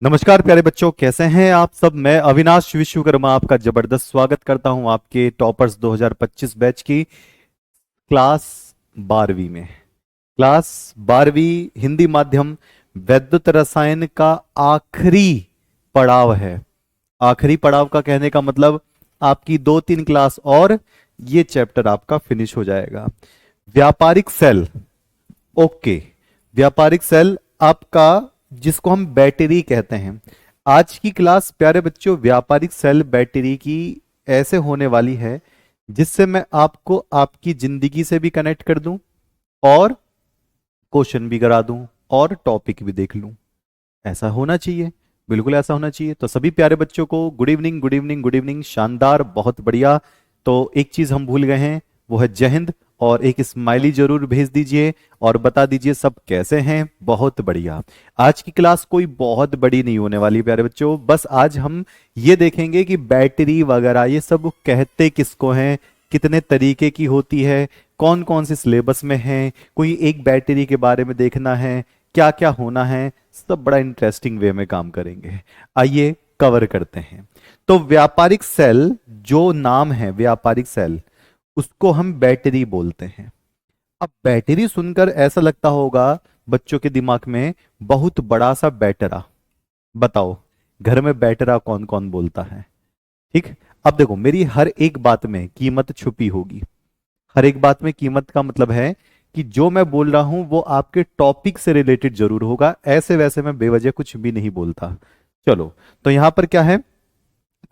नमस्कार प्यारे बच्चों, कैसे हैं आप सब। मैं अविनाश विश्वकर्मा आपका जबरदस्त स्वागत करता हूं आपके टॉपर्स 2025 बैच की क्लास 12वीं में। क्लास 12वीं हिंदी माध्यम वैद्युत रसायन का आखिरी पड़ाव है। आखिरी पड़ाव का कहने का मतलब आपकी 2-3 क्लास और ये चैप्टर आपका फिनिश हो जाएगा। व्यापारिक सेल, ओके। व्यापारिक सेल आपका, जिसको हम बैटरी कहते हैं। आज की क्लास प्यारे बच्चों व्यापारिक सेल बैटरी की ऐसे होने वाली है जिससे मैं आपको आपकी जिंदगी से भी कनेक्ट कर दूं और क्वेश्चन भी करा दूं और टॉपिक भी देख लूं। ऐसा होना चाहिए, बिल्कुल ऐसा होना चाहिए। तो सभी प्यारे बच्चों को good evening, good evening, good evening. शानदार, बहुत बढ़िया। तो एक चीज हम भूल गए हैं, वो है जय हिंद। और एक स्माइली जरूर भेज दीजिए और बता दीजिए सब कैसे हैं। बहुत बढ़िया। आज की क्लास कोई बहुत बड़ी नहीं होने वाली प्यारे बच्चों, बस आज हम ये देखेंगे कि बैटरी वगैरह ये सब कहते किसको हैं, कितने तरीके की होती है, कौन कौन से सिलेबस में है, कोई एक बैटरी के बारे में देखना है, क्या क्या होना है, सब बड़ा इंटरेस्टिंग वे में काम करेंगे। आइए कवर करते हैं। तो व्यापारिक सेल, जो नाम है व्यापारिक सेल, उसको हम बैटरी बोलते हैं। अब बैटरी सुनकर ऐसा लगता होगा बच्चों के दिमाग में बहुत बड़ा सा बैटरा। बताओ घर में बैटरा कौन कौन बोलता है। ठीक। अब देखो मेरी हर एक बात में कीमत छुपी होगी। हर एक बात में कीमत का मतलब है कि जो मैं बोल रहा हूं वो आपके टॉपिक से रिलेटेड जरूर होगा, ऐसे वैसे मैं बेवजह कुछ भी नहीं बोलता। चलो, तो यहां पर क्या है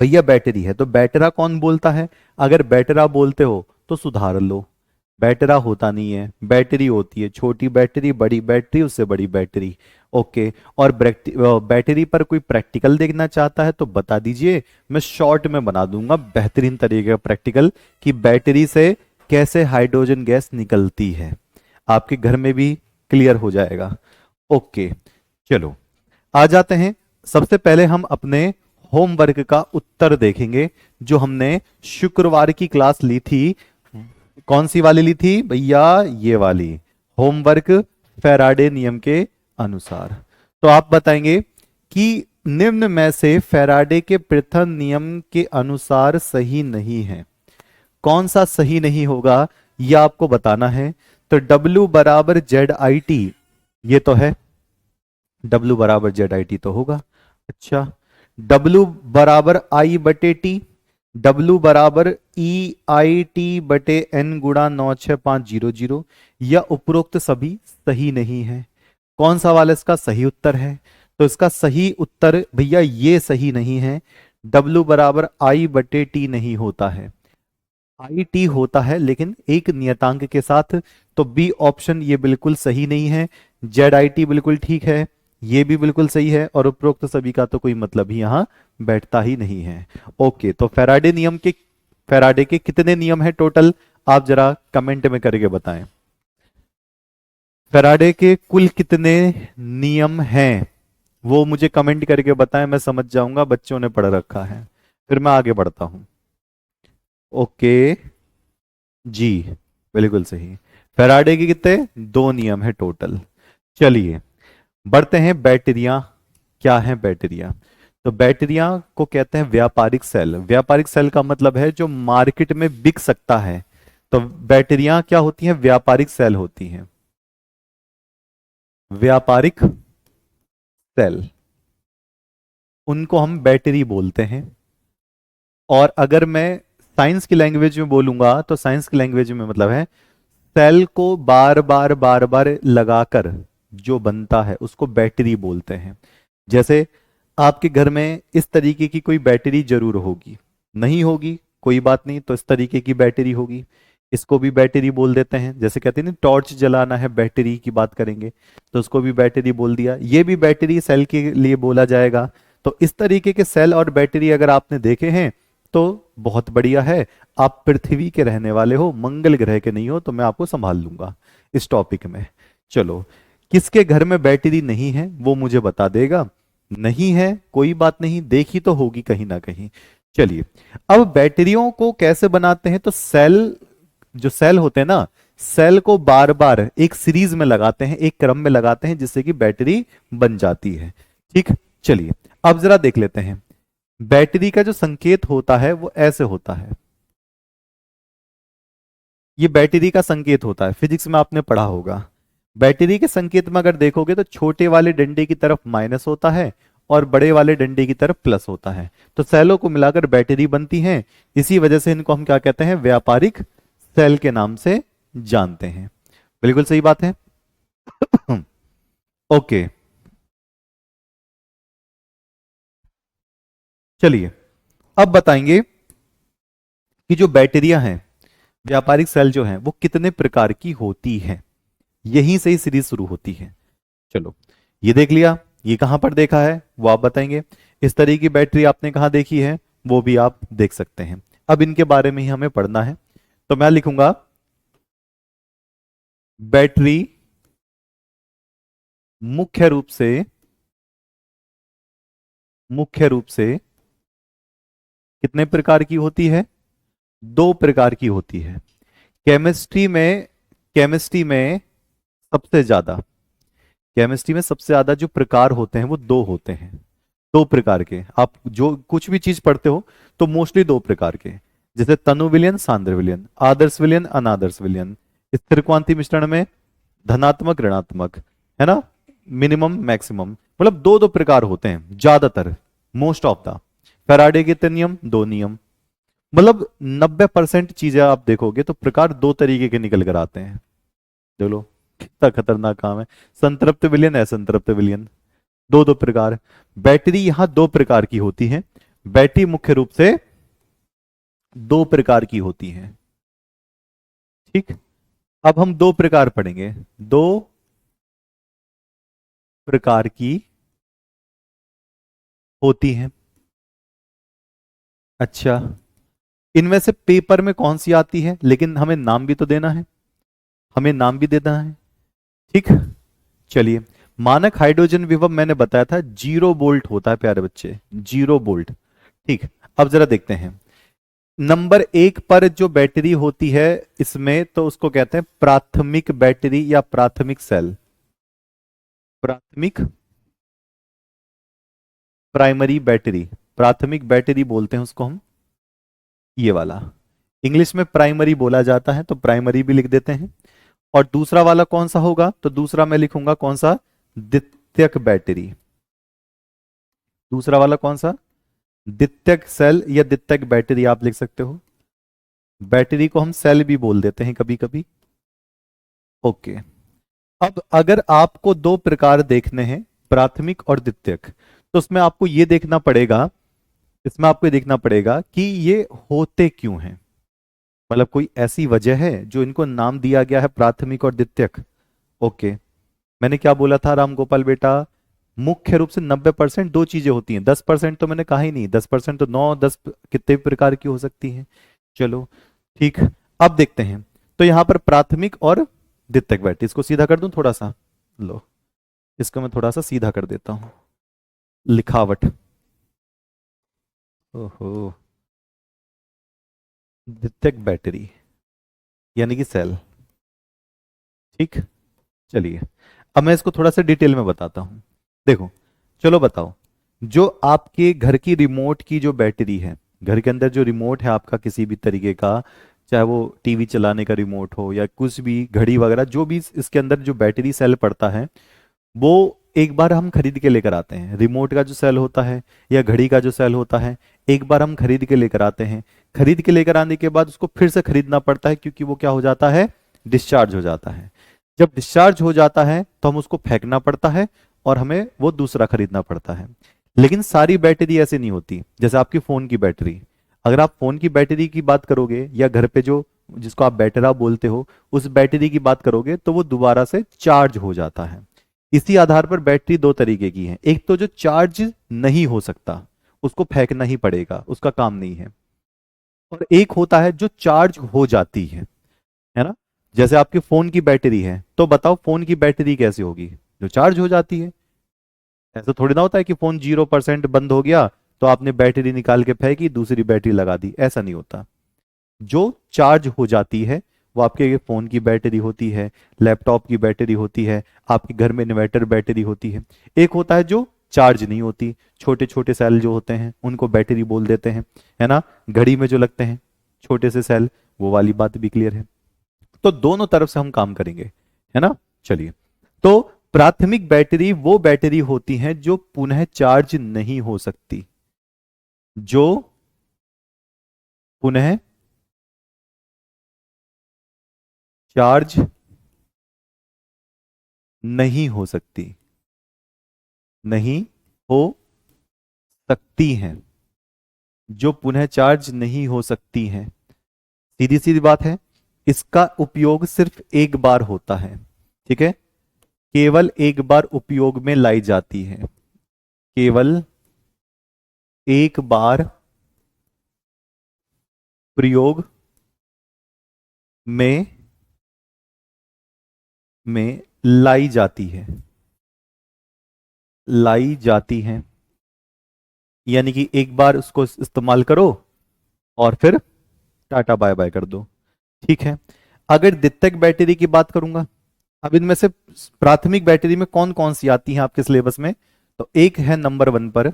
भैया, बैटरी है तो बैटरा कौन बोलता है। अगर बैटरा बोलते हो तो सुधार लो। बैटरा होता नहीं है, बैटरी होती है। छोटी बैटरी, बड़ी बैटरी, उससे बड़ी बैटरी। ओके। और बैटरी पर कोई प्रैक्टिकल देखना चाहता है तो बता दीजिए, मैं शॉर्ट में बना दूंगा बेहतरीन तरीके का प्रैक्टिकल कि बैटरी से कैसे हाइड्रोजन गैस निकलती है। आपके घर में भी क्लियर हो जाएगा। ओके। चलो आ जाते हैं। सबसे पहले हम अपने होमवर्क का उत्तर देखेंगे जो हमने शुक्रवार की क्लास ली थी। कौन सी वाली ली थी भैया, ये वाली। होमवर्क फैराडे नियम के अनुसार। तो आप बताएंगे कि निम्न में से फैराडे के प्रथम नियम के अनुसार सही नहीं है। कौन सा सही नहीं होगा यह आपको बताना है। तो W बराबर ZIT, ये तो है। W बराबर ZIT तो होगा। अच्छा, W बराबर I/T, W बराबर EIT/N गुणा 96500, या उपरोक्त सभी सही नहीं है। कौन सा वाला इसका सही उत्तर है। तो इसका सही उत्तर भैया ये सही नहीं है। W बराबर I/T नहीं होता है। IT होता है लेकिन एक नियतांक के साथ। तो बी ऑप्शन ये बिल्कुल सही नहीं है। ZIT बिल्कुल ठीक है, ये भी बिल्कुल सही है, और उपरोक्त सभी का तो कोई मतलब ही यहां बैठता ही नहीं है। ओके, तो फैराडे के कितने नियम है टोटल, आप जरा कमेंट में करके बताएं। फैराडे के कुल कितने नियम हैं वो मुझे कमेंट करके बताएं, मैं समझ जाऊंगा बच्चों ने पढ़ रखा है। फिर मैं आगे बढ़ता हूं। ओके जी, बिल्कुल सही। फैराडे के कितने, 2 नियम है टोटल। चलिए बढ़ते हैं। बैटरियां क्या हैं, बैटरियां। तो बैटरियां को कहते हैं व्यापारिक सेल। व्यापारिक सेल का मतलब है जो मार्केट में बिक सकता है। तो बैटरियां क्या होती हैं, व्यापारिक सेल होती हैं। व्यापारिक सेल, उनको हम बैटरी बोलते हैं। और अगर मैं साइंस की लैंग्वेज में बोलूंगा तो साइंस की लैंग्वेज में मतलब है सेल को बार बार लगाकर जो बनता है उसको बैटरी बोलते हैं। जैसे आपके घर में इस तरीके की कोई बैटरी जरूर होगी, नहीं होगी कोई बात नहीं, तो इस तरीके की बैटरी होगी, इसको भी बैटरी बोल देते हैं। जैसे कहते हैं ना टॉर्च जलाना है, बैटरी की बात करेंगे तो उसको भी बैटरी बोल दिया, ये भी बैटरी सेल के लिए बोला जाएगा। तो इस तरीके के सेल और बैटरी अगर आपने देखे हैं तो बहुत बढ़िया है। आप पृथ्वी के रहने वाले हो, मंगल ग्रह के नहीं हो, तो मैं आपको संभाल लूंगा इस टॉपिक में। चलो, किसके घर में बैटरी नहीं है वो मुझे बता देगा। नहीं है कोई बात नहीं, देखी तो होगी कहीं ना कहीं। चलिए, अब बैटरियों को कैसे बनाते हैं। तो सेल, जो सेल होते हैं ना, सेल को बार बार एक सीरीज में लगाते हैं, एक क्रम में लगाते हैं जिससे कि बैटरी बन जाती है। ठीक। चलिए अब जरा देख लेते हैं। बैटरी का जो संकेत होता है वो ऐसे होता है। ये बैटरी का संकेत होता है, फिजिक्स में आपने पढ़ा होगा। बैटरी के संकेत में अगर देखोगे तो छोटे वाले डंडे की तरफ माइनस होता है और बड़े वाले डंडे की तरफ प्लस होता है। तो सेलों को मिलाकर बैटरी बनती हैं। इसी वजह से इनको हम क्या कहते हैं, व्यापारिक सेल के नाम से जानते हैं। बिल्कुल सही बात है। ओके, चलिए अब बताएंगे कि जो बैटरियां हैं, व्यापारिक सेल जो हैं, वो कितने प्रकार की होती हैं। यहीं से ही सीरीज शुरू होती है। चलो ये देख लिया, ये कहां पर देखा है वो आप बताएंगे। इस तरह की बैटरी आपने कहां देखी है वो भी आप देख सकते हैं। अब इनके बारे में ही हमें पढ़ना है। तो मैं लिखूंगा बैटरी मुख्य रूप से कितने प्रकार की होती है, दो प्रकार की होती है। केमिस्ट्री में सबसे ज्यादा केमिस्ट्री में सबसे ज्यादा जो प्रकार होते हैं वो दो होते हैं। दो प्रकार के, आप जो कुछ भी चीज पढ़ते हो तो मोस्टली दो प्रकार के, जैसे तनु विलयन, सांद्र विलयन, आदर्श विलयन, अनादर्श विलयन। स्थिर क्वांति मिश्रण में धनात्मक ऋणात्मक, है ना, मिनिमम मैक्सिमम, मतलब दो दो प्रकार होते हैं ज्यादातर, मोस्ट ऑफ द। फैराडे के तीन नियम, दो नियम, मतलब 90% चीजें आप देखोगे तो प्रकार दो तरीके के निकल कर आते हैं। चलो कितना खतरनाक काम है। संतृप्त विलयन, असंतृप्त विलयन, दो दो प्रकार। बैटरी यहां दो प्रकार की होती है। बैटरी मुख्य रूप से दो प्रकार की होती है। ठीक, अब हम दो प्रकार पढ़ेंगे। दो प्रकार की होती हैं। अच्छा, इनमें से पेपर में कौन सी आती है, लेकिन हमें नाम भी तो देना है, हमें नाम भी देना है। ठीक, चलिए। मानक हाइड्रोजन विभव मैंने बताया था 0 वोल्ट होता है प्यारे बच्चे, 0 वोल्ट। ठीक, अब जरा देखते हैं। नंबर 1 पर जो बैटरी होती है इसमें, तो उसको कहते हैं प्राथमिक बैटरी या प्राथमिक सेल। प्राथमिक, प्राइमरी बैटरी, प्राथमिक बैटरी बोलते हैं उसको हम, ये वाला। इंग्लिश में प्राइमरी बोला जाता है तो प्राइमरी भी लिख देते हैं। और दूसरा वाला कौन सा होगा, तो दूसरा मैं लिखूंगा कौन सा, द्वितीयक बैटरी। दूसरा वाला कौन सा, द्वितीयक सेल या द्वितीयक बैटरी आप लिख सकते हो। बैटरी को हम सेल भी बोल देते हैं कभी कभी। ओके, अब अगर आपको दो प्रकार देखने हैं, प्राथमिक और द्वितीयक, तो उसमें आपको ये देखना पड़ेगा, इसमें आपको ये देखना पड़ेगा कि ये होते क्यों हैं। मतलब कोई ऐसी वजह है जो इनको नाम दिया गया है प्राथमिक और द्वितीयक। ओके, मैंने क्या बोला था राम गोपाल बेटा, मुख्य रूप से 90% दो चीजें होती हैं। 10% तो मैंने कहा ही नहीं, 10% तो 9-10 कितने भी प्रकार की हो सकती हैं। चलो ठीक, अब देखते हैं। तो यहां पर प्राथमिक और द्वितीयक बैटरी, इसको सीधा कर दूं थोड़ा सा, लो इसको मैं थोड़ा सा सीधा कर देता हूं, लिखावट। ओहो, द्वितीयक बैटरी यानी कि सेल। ठीक, चलिए अब मैं इसको थोड़ा सा डिटेल में बताता हूं। देखो, चलो बताओ, जो आपके घर की रिमोट की जो बैटरी है, घर के अंदर जो रिमोट है आपका किसी भी तरीके का, चाहे वो टीवी चलाने का रिमोट हो या कुछ भी, घड़ी वगैरह, जो भी इसके अंदर जो बैटरी सेल पड़ता है, वो एक बार हम खरीद के लेकर आते हैं। रिमोट का जो सेल होता है या घड़ी का जो सेल होता है, एक बार हम खरीद के लेकर आते हैं। खरीद के लेकर आने के बाद उसको फिर से खरीदना पड़ता है, क्योंकि वो क्या हो जाता है, डिस्चार्ज हो जाता है। जब डिस्चार्ज हो जाता है तो हम उसको फेंकना पड़ता है और हमें वो दूसरा खरीदना पड़ता है। लेकिन सारी बैटरी ऐसे नहीं होती। जैसे आपकी फोन की बैटरी, अगर आप फोन की बैटरी की बात करोगे या घर पे जो, जिसको आप बैटरा बोलते हो, उस बैटरी की बात करोगे तो वो दोबारा से चार्ज हो जाता है। इसी आधार पर बैटरी दो तरीके की है। एक तो जो चार्ज नहीं हो सकता, उसको फेंकना ही पड़ेगा, उसका काम नहीं है। और एक होता है जो चार्ज हो जाती है ना। जैसे आपके फोन की बैटरी है, तो बताओ फोन की बैटरी कैसे होगी, जो चार्ज हो जाती है। ऐसा थोड़ी ना होता है कि फोन 0% बंद हो गया तो आपने बैटरी निकाल के फेंकी, दूसरी बैटरी लगा दी, ऐसा नहीं होता। जो चार्ज हो जाती है वो आपके फोन की बैटरी होती है, लैपटॉप की बैटरी होती है, आपके घर में इन्वर्टर बैटरी होती है। एक होता है जो चार्ज नहीं होती। छोटे छोटे सेल जो होते हैं उनको बैटरी बोल देते हैं, है ना। घड़ी में जो लगते हैं छोटे से सेल, वो वाली बात भी क्लियर है। तो दोनों तरफ से हम काम करेंगे, है ना। चलिए, तो प्राथमिक बैटरी वो बैटरी होती हैं जो पुनः चार्ज नहीं हो सकती, जो पुनः चार्ज नहीं हो सकती, नहीं हो सकती हैं, जो पुनः चार्ज नहीं हो सकती हैं। सीधी सीधी बात है, इसका उपयोग सिर्फ एक बार होता है, ठीक है। केवल एक बार उपयोग में लाई जाती है, केवल एक बार प्रयोग में लाई जाती है, लाई जाती है। यानी कि एक बार उसको इस्तेमाल करो और फिर टाटा बाय बाय कर दो, ठीक है। अगर द्वितीयक बैटरी की बात करूंगा, अब इनमें से प्राथमिक बैटरी में कौन कौन सी आती है आपके सिलेबस में, तो एक है नंबर 1 पर।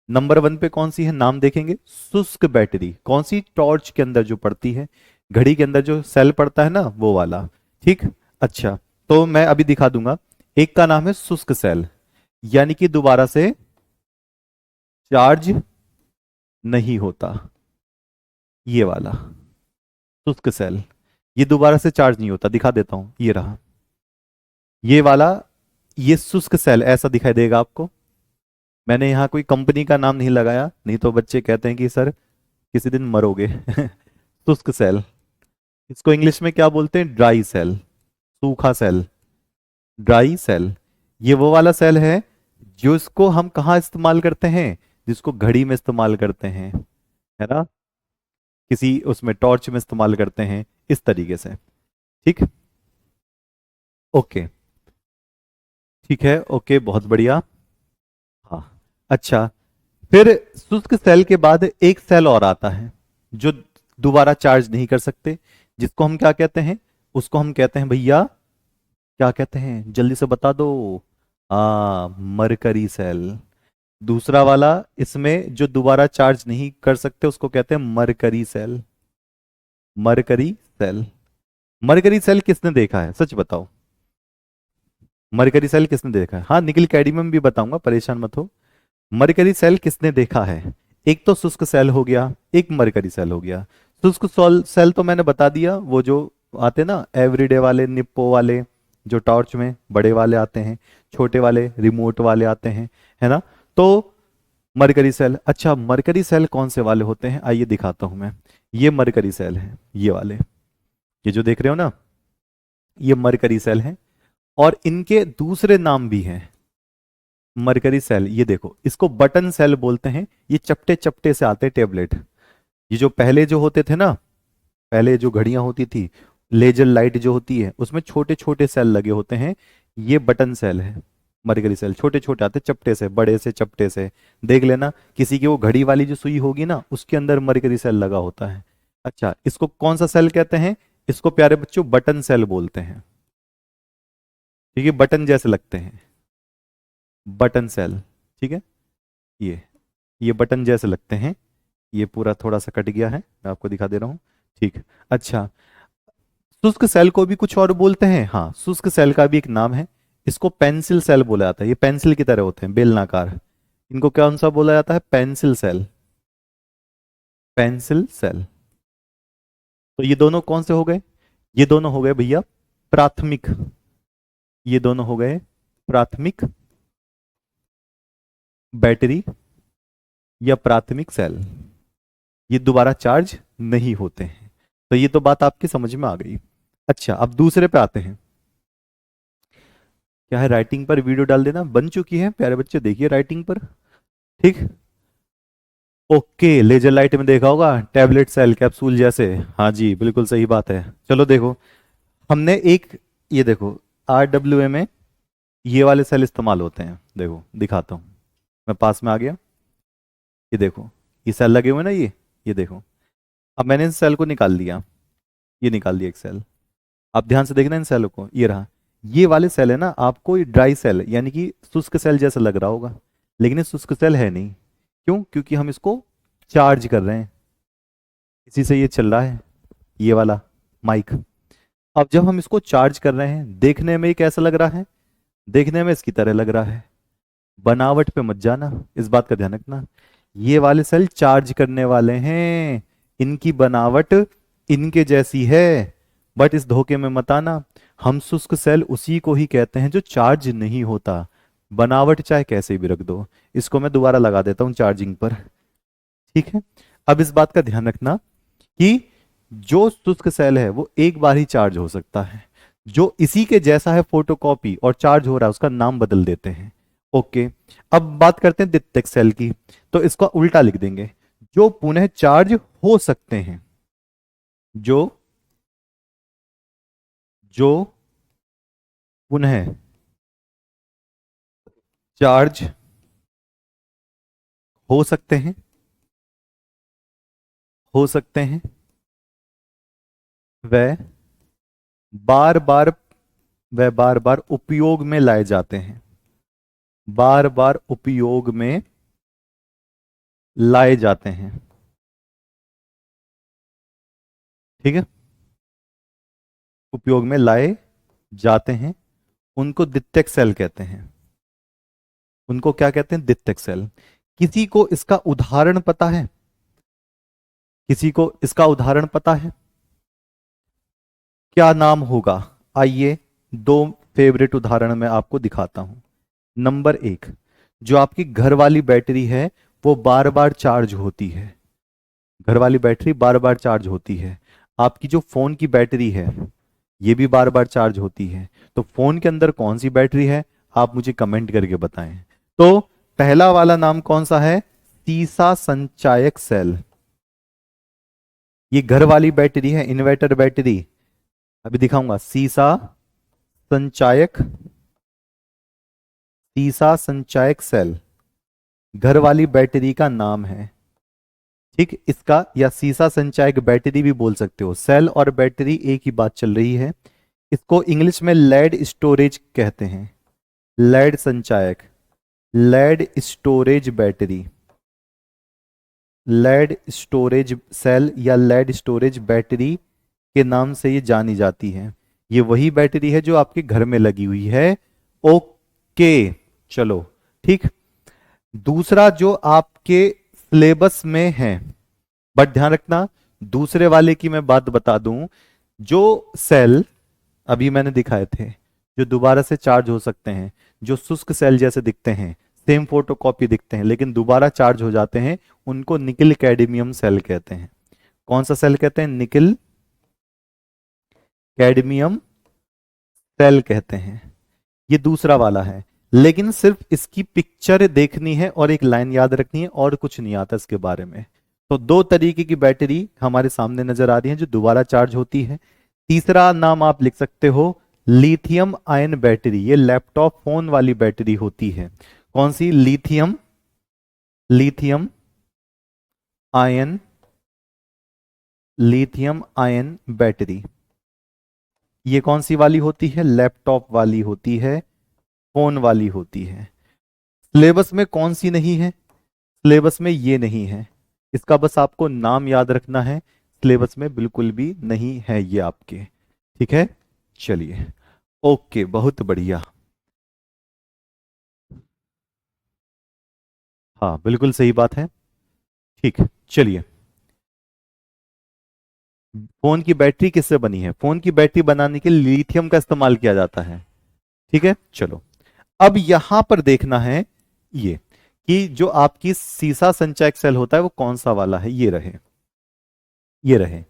नंबर 1 पे कौन सी है, नाम देखेंगे, शुष्क बैटरी। कौन सी, टॉर्च के अंदर जो पड़ती है, घड़ी के अंदर जो सेल पड़ता है ना, वो वाला, ठीक। अच्छा, तो मैं अभी दिखा दूंगा। एक का नाम है शुष्क सेल, यानी कि दोबारा से चार्ज नहीं होता, ये वाला शुष्क सेल, ये दोबारा से चार्ज नहीं होता। दिखा देता हूं, ये रहा ये वाला, ये शुष्क सेल ऐसा दिखाई देगा आपको। मैंने यहाँ कोई कंपनी का नाम नहीं लगाया, नहीं तो बच्चे कहते हैं कि सर किसी दिन मरोगे। शुष्क सेल, इसको इंग्लिश में क्या बोलते हैं, ड्राई सेल, सूखा सेल, ड्राई सेल। ये वो वाला सेल है जो इसको हम कहाँ इस्तेमाल करते हैं, जिसको घड़ी में इस्तेमाल करते हैं, है ना, किसी उसमें टॉर्च में इस्तेमाल करते हैं, इस तरीके से, ठीक। ओके, ठीक है, ओके, बहुत बढ़िया। हाँ, अच्छा, फिर शुष्क सेल के बाद एक सेल और आता है जो दोबारा चार्ज नहीं कर सकते, जिसको हम क्या कहते हैं, उसको हम कहते हैं भैया, क्या कहते हैं, जल्दी से बता दो। Mercury cell. दूसरा वाला इसमें जो दोबारा चार्ज नहीं कर सकते उसको कहते हैं mercury cell, mercury cell. Mercury cell किसने देखा है, सच बताओ, मरकरी सेल किसने देखा है। हाँ, निकल कैडमियम भी बताऊंगा, परेशान मत हो। मरकरी सेल किसने देखा है, एक तो शुष्क सेल हो गया, एक मरकरी सेल हो गया। शुष्क सेल तो मैंने बता दिया, वो जो आते ना एवरीडे वाले, निप्पो वाले, जो टॉर्च में बड़े वाले आते हैं, छोटे वाले रिमोट वाले आते हैं, है ना। तो मरकरी सेल, अच्छा मरकरी सेल कौन से वाले होते हैं, आइए दिखाता हूं मैं। ये मरकरी सेल है, ये वाले, ये जो देख रहे हो ना, ये मरकरी सेल है। और इनके दूसरे नाम भी हैं, मरकरी सेल। ये देखो, इसको बटन सेल बोलते हैं। ये चपटे चपटे से आते टेबलेट, ये जो पहले जो होते थे ना, पहले जो घड़ियां होती थी, लेजर लाइट जो होती है, उसमें छोटे छोटे सेल लगे होते हैं, ये बटन सेल है। मरकरी सेल छोटे छोटे आते, चपटे से, बड़े से चपटे से, देख लेना किसी की वो घड़ी वाली जो सुई होगी ना, उसके अंदर मरकरी सेल लगा होता है। अच्छा, इसको कौन सा सेल कहते हैं, इसको प्यारे बच्चों बटन सेल बोलते हैं, ठीक है, बटन जैसे लगते हैं, बटन सेल, ठीक है। ये बटन जैसे लगते हैं। ये पूरा थोड़ा सा कट गया है, मैं आपको दिखा दे रहा हूँ, ठीक। अच्छा, शुष्क सेल को भी कुछ और बोलते हैं, हाँ, शुष्क सेल का भी एक नाम है। इसको पेंसिल सेल बोला जाता है, ये पेंसिल की तरह होते हैं, बेलनाकार। इनको कौन सा बोला जाता है, पेंसिल सेल, पेंसिल सेल। तो ये दोनों कौन से हो गए, ये दोनों हो गए भैया प्राथमिक, ये दोनों हो गए प्राथमिक बैटरी या प्राथमिक सेल। ये दोबारा चार्ज नहीं होते हैं। तो ये तो बात आपकी समझ में आ गई। अच्छा, अब दूसरे पे आते हैं। क्या है, राइटिंग पर वीडियो डाल देना बन चुकी है प्यारे बच्चे, देखिए राइटिंग पर, ठीक। ओके, लेजर लाइट में देखा होगा टैबलेट सेल कैप्सूल जैसे, हाँ जी बिल्कुल सही बात है। चलो देखो, हमने एक, ये देखो RWA में ये वाले सेल इस्तेमाल होते हैं, देखो दिखाता हूँ, मैं पास में आ गया, ये देखो, ये सेल लगे हुए ना, ये देखो। अब मैंने इस सेल को निकाल दिया, ये निकाल दिया एक सेल। आप ध्यान से देखना इन सेलों को, ये रहा, ये वाले सेल है ना, आपको ये ड्राई सेल यानी कि शुष्क सेल जैसा लग रहा होगा, लेकिन ये शुष्क सेल है नहीं। क्यों? क्योंकि हम इसको चार्ज कर रहे हैं, इसी से ये चल रहा है, ये वाला माइक। अब जब हम इसको चार्ज कर रहे हैं, देखने में ये कैसा लग रहा है? देखने में इसकी तरह लग रहा है। बनावट पे मत जाना, इस बात का ध्यान रखना। ये वाले सेल चार्ज करने वाले हैं, इनकी बनावट इनके जैसी है, बट इस धोखे में मत आना। हम शुष्क सेल उसी को ही कहते हैं जो चार्ज नहीं होता। बनावट चाहे कैसे भी रख दो। इसको मैं दोबारा लगा देता हूं चार्जिंग पर, ठीक है। अब इस बात का ध्यान रखना कि जो शुष्क सेल है वो एक बार ही चार्ज हो सकता है। जो इसी के जैसा है फोटोकॉपी और चार्ज हो रहा है, उसका नाम बदल देते हैं। ओके, अब बात करते हैं द्वितीयक सेल की। तो इसका उल्टा लिख देंगे, जो पुनः चार्ज हो सकते हैं। जो जो पुनः चार्ज हो सकते हैं, हो सकते हैं, वह बार बार वह बार बार उपयोग में लाए जाते हैं। बार बार उपयोग में लाए जाते हैं, ठीक है। उपयोग में लाए जाते हैं, उनको द्वितीयक सेल कहते हैं। उनको क्या कहते हैं? द्वितीयक सेल। किसी को इसका उदाहरण पता है? किसी को इसका उदाहरण पता है? क्या नाम होगा? आइए दो फेवरेट उदाहरण मैं आपको दिखाता हूं। नंबर एक, जो आपकी घर वाली बैटरी है वो बार बार चार्ज होती है। घर वाली बैटरी बार बार चार्ज होती है। आपकी जो फोन की बैटरी है ये भी बार बार चार्ज होती है। तो फोन के अंदर कौन सी बैटरी है, आप मुझे कमेंट करके बताएं। तो पहला वाला नाम कौन सा है? सीसा संचायक सेल। ये घर वाली बैटरी है, इन्वर्टर बैटरी। अभी दिखाऊंगा। संचायक सीसा संचायक सेल घर वाली बैटरी का नाम है, ठीक। इसका या सीसा संचायक बैटरी भी बोल सकते हो। सेल और बैटरी एक ही बात चल रही है। इसको इंग्लिश में लेड स्टोरेज कहते हैं। लेड संचायक, lead storage battery, lead storage cell या लेड स्टोरेज बैटरी के नाम से ये जानी जाती है। ये वही बैटरी है जो आपके घर में लगी हुई है। ओके, चलो ठीक। दूसरा जो आपके सिलेबस में है, बट ध्यान रखना दूसरे वाले की मैं बात बता दूं। जो सेल अभी मैंने दिखाए थे जो दोबारा से चार्ज हो सकते हैं, जो शुष्क सेल जैसे दिखते हैं, सेम फोटोकॉपी दिखते हैं लेकिन दोबारा चार्ज हो जाते हैं, उनको निकिल कैडमियम सेल कहते हैं। कौन सा सेल कहते हैं? निकिल कैडमियम सेल कहते हैं। ये दूसरा वाला है, लेकिन सिर्फ इसकी पिक्चर देखनी है और एक लाइन याद रखनी है और कुछ नहीं आता इसके बारे में। तो दो तरीके की बैटरी हमारे सामने नजर आ रही है जो दोबारा चार्ज होती है। तीसरा नाम आप लिख सकते हो लिथियम आयन बैटरी। ये लैपटॉप फोन वाली बैटरी होती है। कौन सी? Lithium, lithium ion, lithium ion battery. ये कौन सी वाली होती है? लैपटॉप वाली होती है, फोन वाली होती है। सिलेबस में कौन सी नहीं है? सिलेबस में ये नहीं है, इसका बस आपको नाम याद रखना है। सिलेबस में बिल्कुल भी नहीं है ये आपके, ठीक है। चलिए, ओके, बहुत बढ़िया। हाँ बिल्कुल सही बात है, ठीक। चलिए, फोन की बैटरी किससे बनी है? फोन की बैटरी बनाने के लिए लिथियम का इस्तेमाल किया जाता है, ठीक है। चलो, अब यहां पर देखना है ये कि जो आपकी सीसा संचायक सेल होता है वो कौन सा वाला है। ये रहे, ये रहे,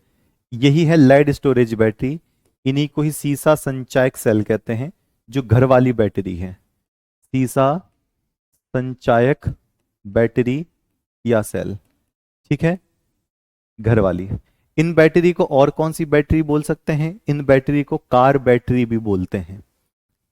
यही है लेड स्टोरेज बैटरी। इन्हीं को ही सीसा संचायक सेल कहते हैं, जो घर वाली बैटरी है। सीसा संचायक बैटरी या सेल, ठीक है, घर वाली। इन बैटरी को और कौन सी बैटरी बोल सकते हैं? इन बैटरी को कार बैटरी भी बोलते हैं।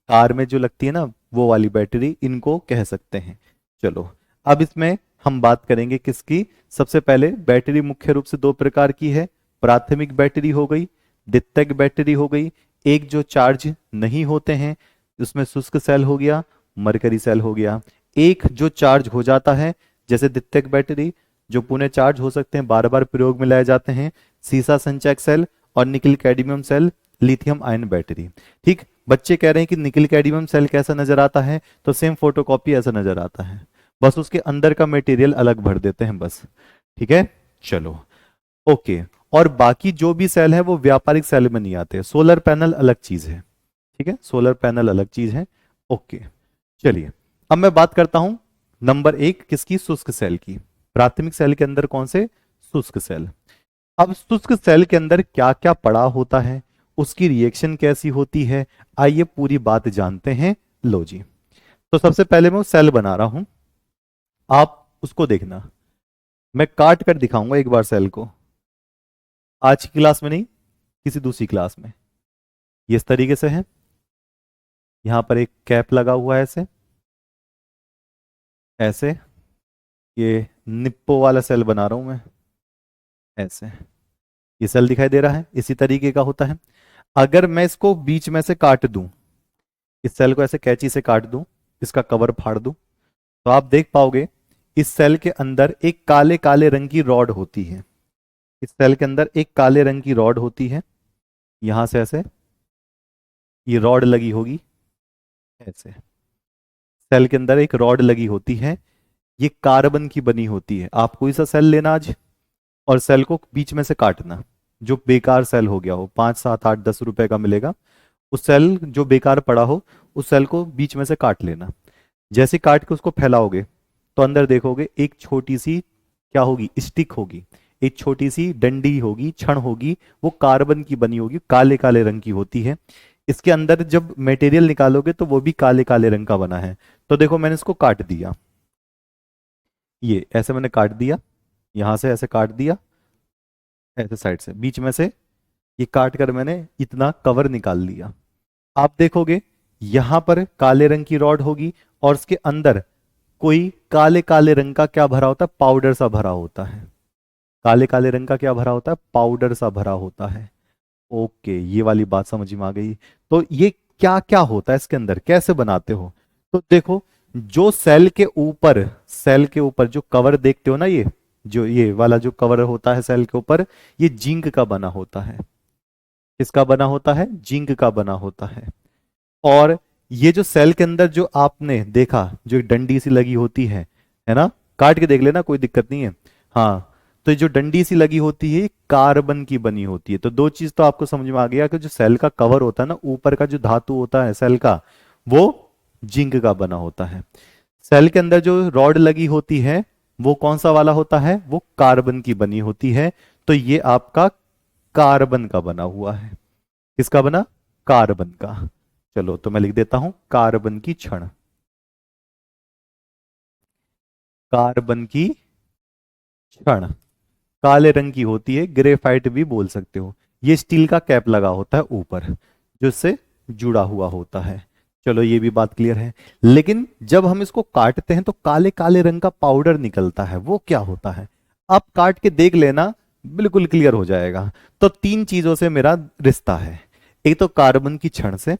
कार में जो लगती है ना वो वाली बैटरी, इनको कह सकते हैं। चलो, अब इसमें हम बात करेंगे किसकी। सबसे पहले बैटरी मुख्य रूप से दो प्रकार की है। प्राथमिक बैटरी हो गई, द्वितीयक बैटरी हो गई। एक जो चार्ज नहीं होते हैं, उसमें शुष्क सेल हो गया, मरकरी सेल हो गया। एक जो चार्ज हो जाता है, जैसे द्वितीयक बैटरी जो पुनः चार्ज हो सकते हैं, बार बार प्रयोग में लाए जाते हैं, सीसा संचयक सेल और nickel cadmium cell, lithium ion battery. ठीक, बच्चे कह रहे हैं कि निकल कैडमियम सेल कैसा नजर आता है, तो सेम फोटोकॉपी ऐसा नजर आता है, बस उसके अंदर का मटेरियल अलग भर देते हैं बस। ठीक है, चलो ओके। और बाकी जो भी सेल है वो व्यापारिक सेल में नहीं आते, सोलर पैनल अलग चीज है। ठीक है, सोलर पैनल अलग चीज है। ओके, चलिए अब मैं बात करता हूं नंबर एक किसकी, शुष्क सेल की। प्राथमिक सेल के अंदर कौन से, शुष्क सेल। अब शुष्क सेल के अंदर क्या क्या पड़ा होता है, उसकी रिएक्शन कैसी होती है, आइए पूरी बात जानते हैं। लो जी, तो सबसे पहले मैं सेल बना रहा हूं, आप उसको देखना, मैं काट कर दिखाऊंगा एक बार सेल को, आज की क्लास में नहीं, किसी दूसरी क्लास में। ये इस तरीके से है, यहां पर एक कैप लगा हुआ है ऐसे ऐसे, ये निप्पो वाला सेल बना रहा हूं मैं ऐसे, ये सेल दिखाई दे रहा है, इसी तरीके का होता है। अगर मैं इसको बीच में से काट दूं, इस सेल को ऐसे कैंची से काट दूं, इसका कवर फाड़ दूं, तो आप देख पाओगे इस सेल के अंदर एक काले काले रंग की रॉड होती है। इस सेल के अंदर एक काले रंग की रॉड होती है, यहां से ऐसे ये रॉड लगी होगी ऐसे, सेल के अंदर एक रॉड लगी होती है, ये कार्बन की बनी होती है। आप कोई सा सेल लेना आज और सेल को बीच में से काटना, जो बेकार सेल हो गया हो, 5 7 8 10 रुपए का मिलेगा, उस सेल जो बेकार पड़ा हो उस सेल को बीच में से काट लेना। जैसे काट के उसको फैलाओगे तो अंदर देखोगे एक छोटी सी क्या होगी, स्टिक होगी, एक छोटी सी डंडी होगी, छड़ होगी, वो कार्बन की बनी होगी, काले काले रंग की होती है। इसके अंदर जब मटेरियल निकालोगे तो वो भी काले काले रंग का बना है। तो देखो मैंने इसको काट दिया, ये ऐसे मैंने काट दिया, यहां से ऐसे काट दिया, ऐसे साइड से बीच में से ये काट कर मैंने इतना कवर निकाल लिया। आप देखोगे यहां पर काले रंग की रॉड होगी और उसके अंदर कोई काले काले रंग का क्या भरा होता है, पाउडर सा भरा होता है। काले काले रंग का क्या भरा होता है, पाउडर सा भरा होता है। ओके, ये वाली बात समझ में आ गई। तो ये क्या क्या होता है इसके अंदर, कैसे बनाते हो, तो देखो जो सेल के ऊपर जो कवर देखते हो ना, ये जो ये वाला जो कवर होता है सेल के ऊपर, ये जिंक का बना होता है। किसका बना होता है, जिंक का बना होता है। और ये जो सेल के अंदर जो आपने देखा जो एक डंडी सी लगी होती है ना, काट के देख लेना कोई दिक्कत नहीं है। हाँ, तो ये जो डंडी सी लगी होती है कार्बन की बनी होती है। तो दो चीज तो आपको समझ में आ गया कि जो सेल का कवर होता है ना, ऊपर का जो धातु होता है सेल का, वो जिंक का बना होता है। सेल के अंदर जो रॉड लगी होती है वो कौन सा वाला होता है, वो कार्बन की बनी होती है। तो ये आपका कार्बन का बना हुआ है। किसका बना, कार्बन का। चलो तो मैं लिख देता हूं कार्बन की छड़, कार्बन की छड़ काले रंग की होती है, ग्रेफाइट भी बोल सकते हो। ये स्टील का कैप लगा होता है ऊपर जो इससे जुड़ा हुआ होता है। चलो ये भी बात क्लियर है। लेकिन जब हम इसको काटते हैं तो काले काले रंग का पाउडर निकलता है, वो क्या होता है, आप काट के देख लेना, बिल्कुल क्लियर हो जाएगा। तो तीन चीजों से मेरा रिश्ता है, एक तो कार्बन की छड़ से,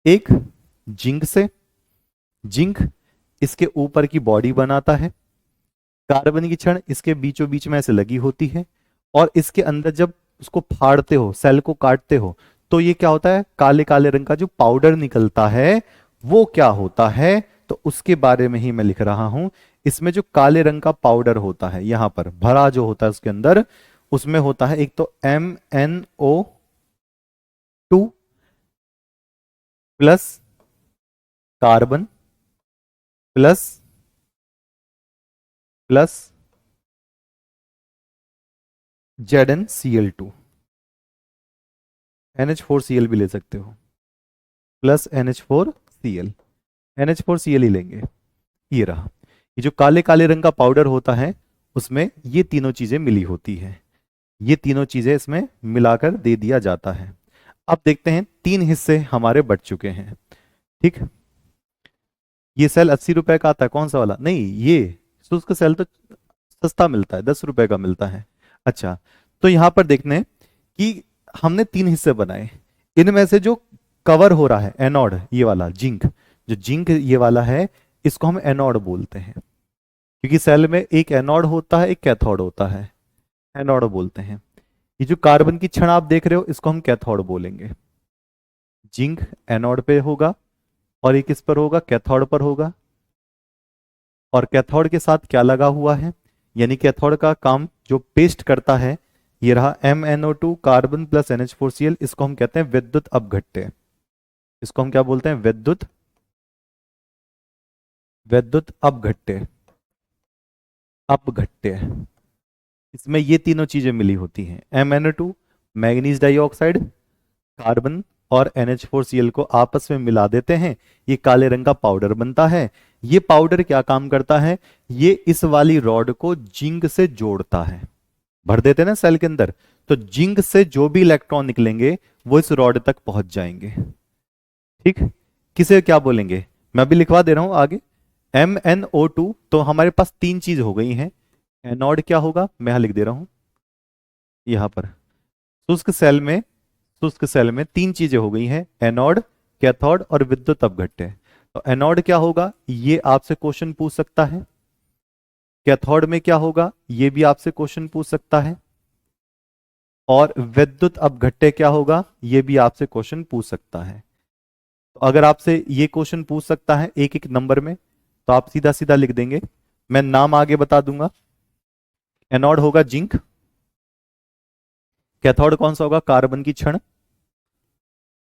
एक जिंक से, जिंक इसके ऊपर की बॉडी बनाता है, कार्बन की छड़ इसके बीचों बीच में ऐसे लगी होती है, और इसके अंदर जब उसको फाड़ते हो, सेल को काटते हो, तो ये क्या होता है, काले काले रंग का जो पाउडर निकलता है वो क्या होता है, तो उसके बारे में ही मैं लिख रहा हूं। इसमें जो काले रंग का पाउडर होता है यहां पर भरा जो होता है उसके अंदर, उसमें होता है एक तो MnO2 plus carbon plus plus ZnCl2, NH4Cl भी ले सकते हो, प्लस NH4Cl, NH4Cl ही लेंगे। ये रहा, ये जो काले काले रंग का पाउडर होता है उसमें ये तीनों चीजें मिली होती है, ये तीनों चीजें इसमें मिलाकर दे दिया जाता है। अब देखते हैं तीन हिस्से हमारे बट चुके हैं। ठीक, ये सेल 80 रुपए का आता है, कौन सा वाला, नहीं ये शुष्क सेल तो सस्ता मिलता है, 10 रुपए का मिलता है। अच्छा, तो यहां पर देखने कि हमने तीन हिस्से बनाए, इनमें से जो कवर हो रहा है एनोड ये वाला जिंक, जो जिंक ये वाला है, इसको हम एनोड बोलते हैं, क्योंकि सेल में एक एनोड होता है, एक कैथोड होता है, एनोड बोलते हैं। ये जो कार्बन की छड़ आप देख रहे हो, इसको हम कैथोड बोलेंगे। जिंक एनोड पे होगा और ये किस पर होगा, कैथोड पर होगा। और कैथोड के साथ क्या लगा हुआ है, यानी कैथोड का काम जो पेस्ट करता है, ये रहा MnO2 कार्बन प्लस NH4Cl, इसको हम कहते हैं विद्युत अपघट्य। इसको हम क्या बोलते हैं, विद्युत विद्युत अपघट्य, अपघट्य। इसमें ये तीनों चीजें मिली होती हैं, MnO2 मैग्नीज डाइऑक्साइड, कार्बन और NH4Cl को आपस में मिला देते हैं, ये काले रंग का पाउडर बनता है। ये पाउडर क्या काम करता है, ये इस वाली रॉड को जिंक से जोड़ता है। भर देते हैं ना सेल के अंदर, तो जिंक से जो भी इलेक्ट्रॉन निकलेंगे वो इस रॉड तक पहुंच जाएंगे। ठीक, किसे क्या बोलेंगे, मैं अभी लिखवा दे रहा हूं आगे। MnO2, तो हमारे पास तीन चीज हो गई हैं। एनोड क्या होगा, मैं यहां लिख दे रहा हूं, यहां पर शुष्क सेल में, शुष्क सेल में तीन चीजें हो गई हैं, एनोड, कैथोड और विद्युत अपघट्य। तो एनोड क्या होगा, ये आपसे क्वेश्चन पूछ सकता है। कैथोड में क्या होगा, ये भी आपसे क्वेश्चन पूछ सकता है। और विद्युत अपघट्य क्या होगा, ये भी आपसे क्वेश्चन पूछ सकता है। तो अगर आपसे ये क्वेश्चन पूछ सकता है एक एक नंबर में, तो आप सीधा सीधा लिख देंगे, मैं नाम आगे बता दूंगा। एनोड होगा जिंक, कैथोड कौन सा होगा, कार्बन की छड़,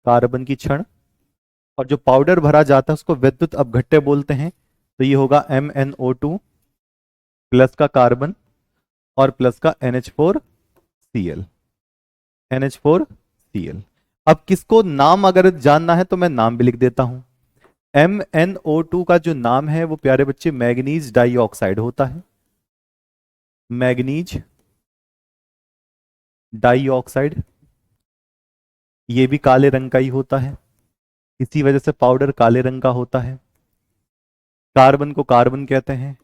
कार्बन की छड़। और जो पाउडर भरा जाता है उसको विद्युत अपघट्य बोलते हैं। तो ये होगा MnO2 प्लस का कार्बन और प्लस का NH4Cl, NH4Cl। अब किसको नाम अगर जानना है तो मैं नाम भी लिख देता हूं। MnO2 का जो नाम है वो प्यारे बच्चे मैग्नीज डाइऑक्साइड होता है, मैग्नीज डाइऑक्साइड। ये भी काले रंग का ही होता है, इसी वजह से पाउडर काले रंग का होता है। कार्बन को कार्बन कहते हैं,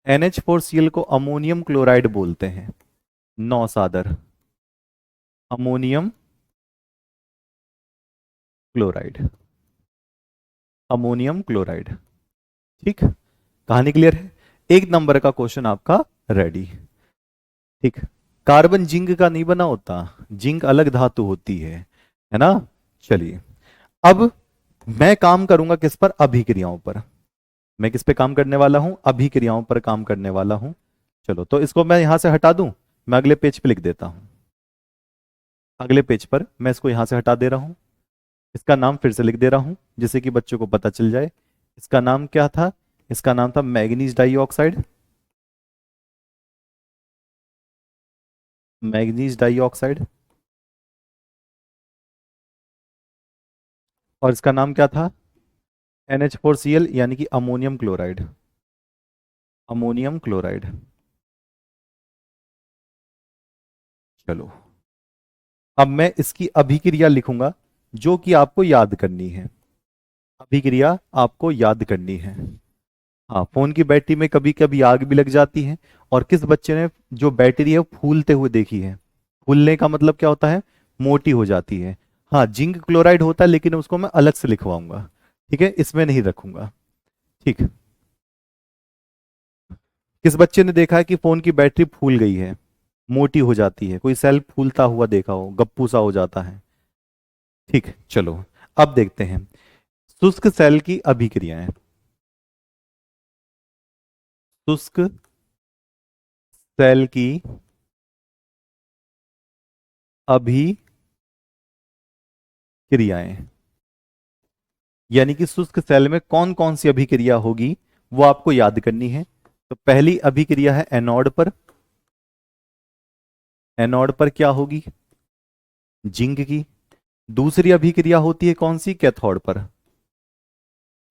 NH4Cl को अमोनियम क्लोराइड बोलते हैं, नौ सादर अमोनियम क्लोराइड, अमोनियम क्लोराइड। ठीक, कहानी क्लियर है। एक नंबर का क्वेश्चन आपका रेडी। ठीक, कार्बन जिंक का नहीं बना होता, जिंक अलग धातु होती है ना। चलिए, अब मैं काम करूंगा किस पर, अभिक्रियाओं पर। मैं किस पे काम करने वाला हूं, अभिक्रियाओं पर काम करने वाला हूं। चलो, तो इसको मैं यहां से हटा दूं, मैं अगले पेज पे लिख देता हूं। अगले पेज पर मैं इसको यहां से हटा दे रहा हूं। इसका नाम फिर से लिख दे रहा हूं, जिससे कि बच्चों को पता चल जाए। इसका नाम क्या था, इसका नाम था मैग्नीज डाइऑक्साइड, मैग्नीज डाइऑक्साइड। और इसका नाम क्या था, NH4Cl, यानी कि अमोनियम क्लोराइड, अमोनियम क्लोराइड। चलो, अब मैं इसकी अभिक्रिया लिखूंगा जो कि आपको याद करनी है, अभिक्रिया आपको याद करनी है। हाँ, फोन की बैटरी में कभी कभी आग भी लग जाती है, और किस बच्चे ने जो बैटरी है वो फूलते हुए देखी है, फूलने का मतलब क्या होता है, मोटी हो जाती है। हाँ, जिंक क्लोराइड होता है, लेकिन उसको मैं अलग से लिखवाऊंगा, ठीक है, इसमें नहीं रखूंगा। ठीक, किस बच्चे ने देखा है कि फोन की बैटरी फूल गई है, मोटी हो जाती है, कोई सेल फूलता हुआ देखा हो, गप्पू सा हो जाता है। ठीक, चलो अब देखते हैं शुष्क सेल की अभिक्रियाएं। शुष्क सेल की अभिक्रियाएं, यानी कि शुष्क सेल में कौन कौन सी अभिक्रिया होगी वो आपको याद करनी है। तो पहली अभिक्रिया है एनोड पर, एनोड पर क्या होगी, जिंक की। दूसरी अभिक्रिया होती है कौन सी, कैथोड पर।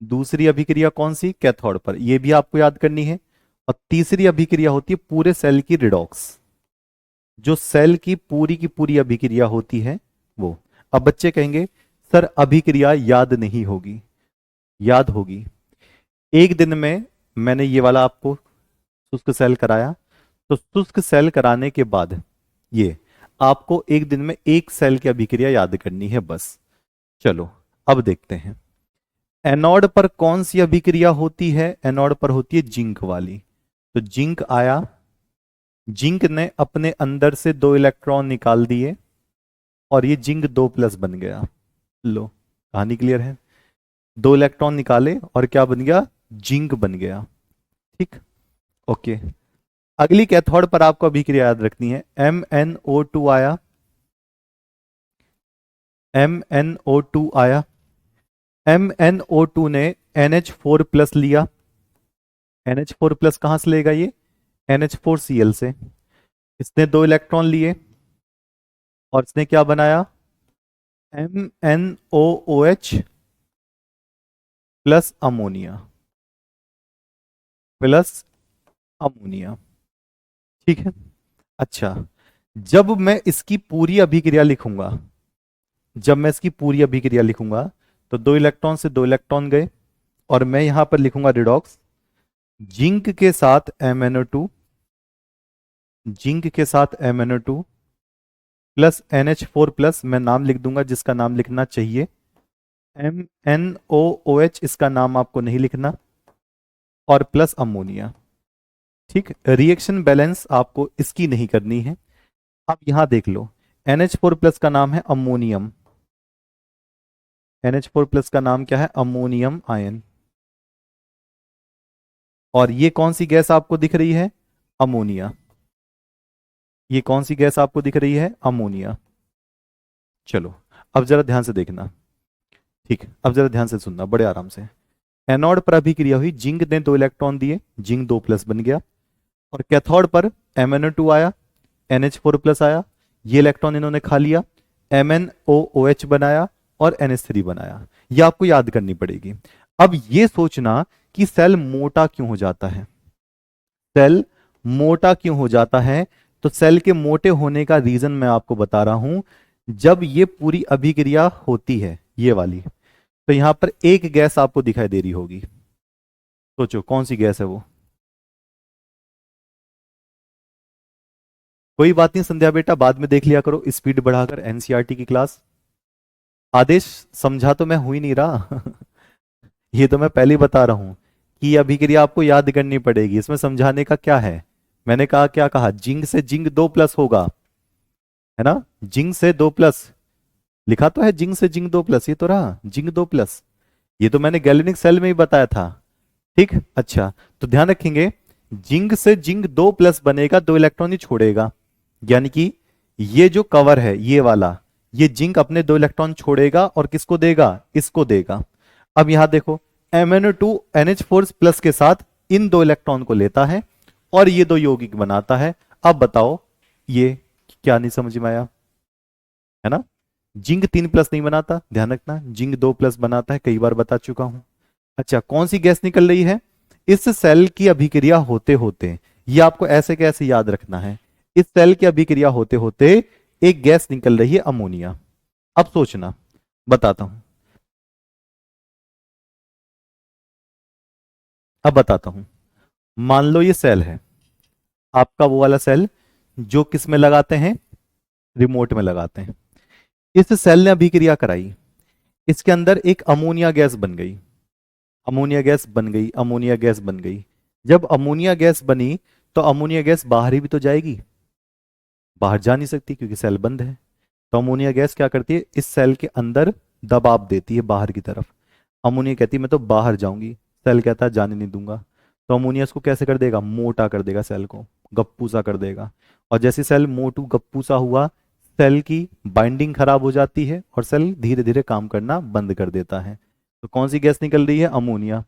दूसरी अभिक्रिया कौन सी, कैथोड पर, यह भी आपको याद करनी है। और तीसरी अभिक्रिया होती है पूरे सेल की रिडॉक्स, जो सेल की पूरी अभिक्रिया होती है वो। अब बच्चे कहेंगे सर अभिक्रिया याद नहीं होगी, याद होगी। एक दिन में मैंने ये वाला आपको शुष्क सेल कराया, तो शुष्क सेल कराने के बाद ये आपको एक दिन में एक सेल की अभिक्रिया याद करनी है बस। चलो अब देखते हैं, एनोड पर कौन सी अभिक्रिया होती है? एनोड पर होती है जिंक वाली। तो जिंक आया, जिंक ने अपने अंदर से 2 इलेक्ट्रॉन निकाल दिए और ये जिंक 2+ बन गया। लो, कहानी क्लियर है। 2 इलेक्ट्रॉन निकाले और क्या बन गया? जिंक बन गया। ठीक, ओके। अगली कैथोड पर आपको अभिक्रिया याद रखनी है। MnO2 आया, MnO2 आया। MnO2 ने NH4+ लिया। NH4+ कहां से लेगा ये? NH4Cl से। इसने 2 इलेक्ट्रॉन लिए और इसने क्या बनाया? MnOOH plus ammonia, plus ammonia. ठीक है। अच्छा, जब मैं इसकी पूरी अभिक्रिया लिखूंगा, जब मैं इसकी पूरी अभिक्रिया लिखूंगा तो 2 इलेक्ट्रॉन से 2 इलेक्ट्रॉन गए और मैं यहां पर लिखूंगा रिडॉक्स। जिंक के साथ MnO2, जिंक के साथ MnO2 प्लस NH4+, मैं नाम लिख दूंगा जिसका नाम लिखना चाहिए। MnOOH, इसका नाम आपको नहीं लिखना, और प्लस अमोनिया। ठीक, रिएक्शन बैलेंस आपको इसकी नहीं करनी है। अब यहां देख लो, NH4+ का नाम है अमोनियम। NH4+ का नाम क्या है? Ammonium ion. और ये कौन सी गैस आपको दिख रही है? अमोनिया। ये कौन सी गैस आपको दिख रही है? अमोनिया। चलो, अब जरा ध्यान से देखना। ठीक, अब जरा ध्यान से सुनना बड़े आराम से। एनोड पर अभिक्रिया हुई, जिंक ने 2 इलेक्ट्रॉन दिए, जिंक 2+ बन गया। और कैथोड पर MnO2 आया, NH4+ आया, ये इलेक्ट्रॉन इन्होंने खा लिया, MnOOH बनाया और NH3 बनाया। ये आपको याद करनी पड़ेगी। अब ये सोचना कि सेल मोटा क्यों हो जाता है? सेल मोटा क्यों हो जाता है? तो सेल के मोटे होने का रीजन मैं आपको बता रहा हूं। जब ये पूरी अभिक्रिया होती है, ये वाली, तो यहां पर एक गैस आपको दिखाई दे रही होगी। सोचो कौन सी गैस है वो? कोई बात नहीं संध्या बेटा, बाद में देख लिया करो स्पीड बढ़ाकर एनसीईआरटी की क्लास। आदेश, समझा तो मैं हो ही नहीं रहा। ये तो मैं पहले ही बता रहा हूं कि ये अभिक्रिया आपको याद करनी पड़ेगी। इसमें समझाने का क्या है? मैंने कहा, क्या कहा? जिंक से जिंक 2+ होगा, है ना? जिंक से 2+, लिखा तो है जिंक से जिंक 2+, ये तो रहा जिंक 2+। ये तो मैंने गैलेनिक सेल में ही बताया था। ठीक, अच्छा, तो ध्यान रखेंगे, जिंक से जिंक 2+ बनेगा, 2 इलेक्ट्रॉन ही छोड़ेगा। यानी कि ये जो कवर है ये वाला, ये जिंक अपने 2 इलेक्ट्रॉन छोड़ेगा और किसको देगा? इसको देगा। अब यहां देखो, MnO2 NH4+ के साथ इन 2 इलेक्ट्रॉन को लेता है और ये 2 यौगिक बनाता है। अब बताओ ये क्या नहीं समझ में आया? है ना? जिंक 3+ नहीं बनाता, ध्यान रखना, जिंक 2+ बनाता है, कई बार बता चुका हूं। अच्छा, कौन सी गैस निकल रही है? इस सेल की अभिक्रिया होते होते, ये आपको ऐसे कैसे याद रखना है, इस सेल की अभिक्रिया होते होते एक गैस निकल रही है अमोनिया। अब सोचना, बताता हूं, अब बताता हूं। मान लो ये सेल है आपका, वो वाला सेल जो किस में लगाते हैं? रिमोट में लगाते हैं। इस सेल ने अभिक्रिया कराई, इसके अंदर एक अमोनिया गैस बन गई, अमोनिया गैस बन गई, अमोनिया गैस बन गई। जब अमोनिया गैस बनी तो अमोनिया गैस बाहर ही भी तो जाएगी, बाहर जा नहीं सकती क्योंकि सेल बंद है। तो अमोनिया गैस क्या करती है? इस सेल के अंदर दबाव देती है बाहर की तरफ। अमोनिया कहती है मैं तो बाहर जाऊंगी, सेल कहता है जाने नहीं दूंगा। तो अमोनिया इसको कैसे कर देगा? मोटा कर देगा सेल को, गप्पू सा कर देगा। और जैसे सेल मोटू गप्पू सा हुआ, सेल की बाइंडिंग खराब हो जाती है और सेल धीरे धीरे काम करना बंद कर देता है। तो कौन सी गैस निकल रही है? अमोनिया।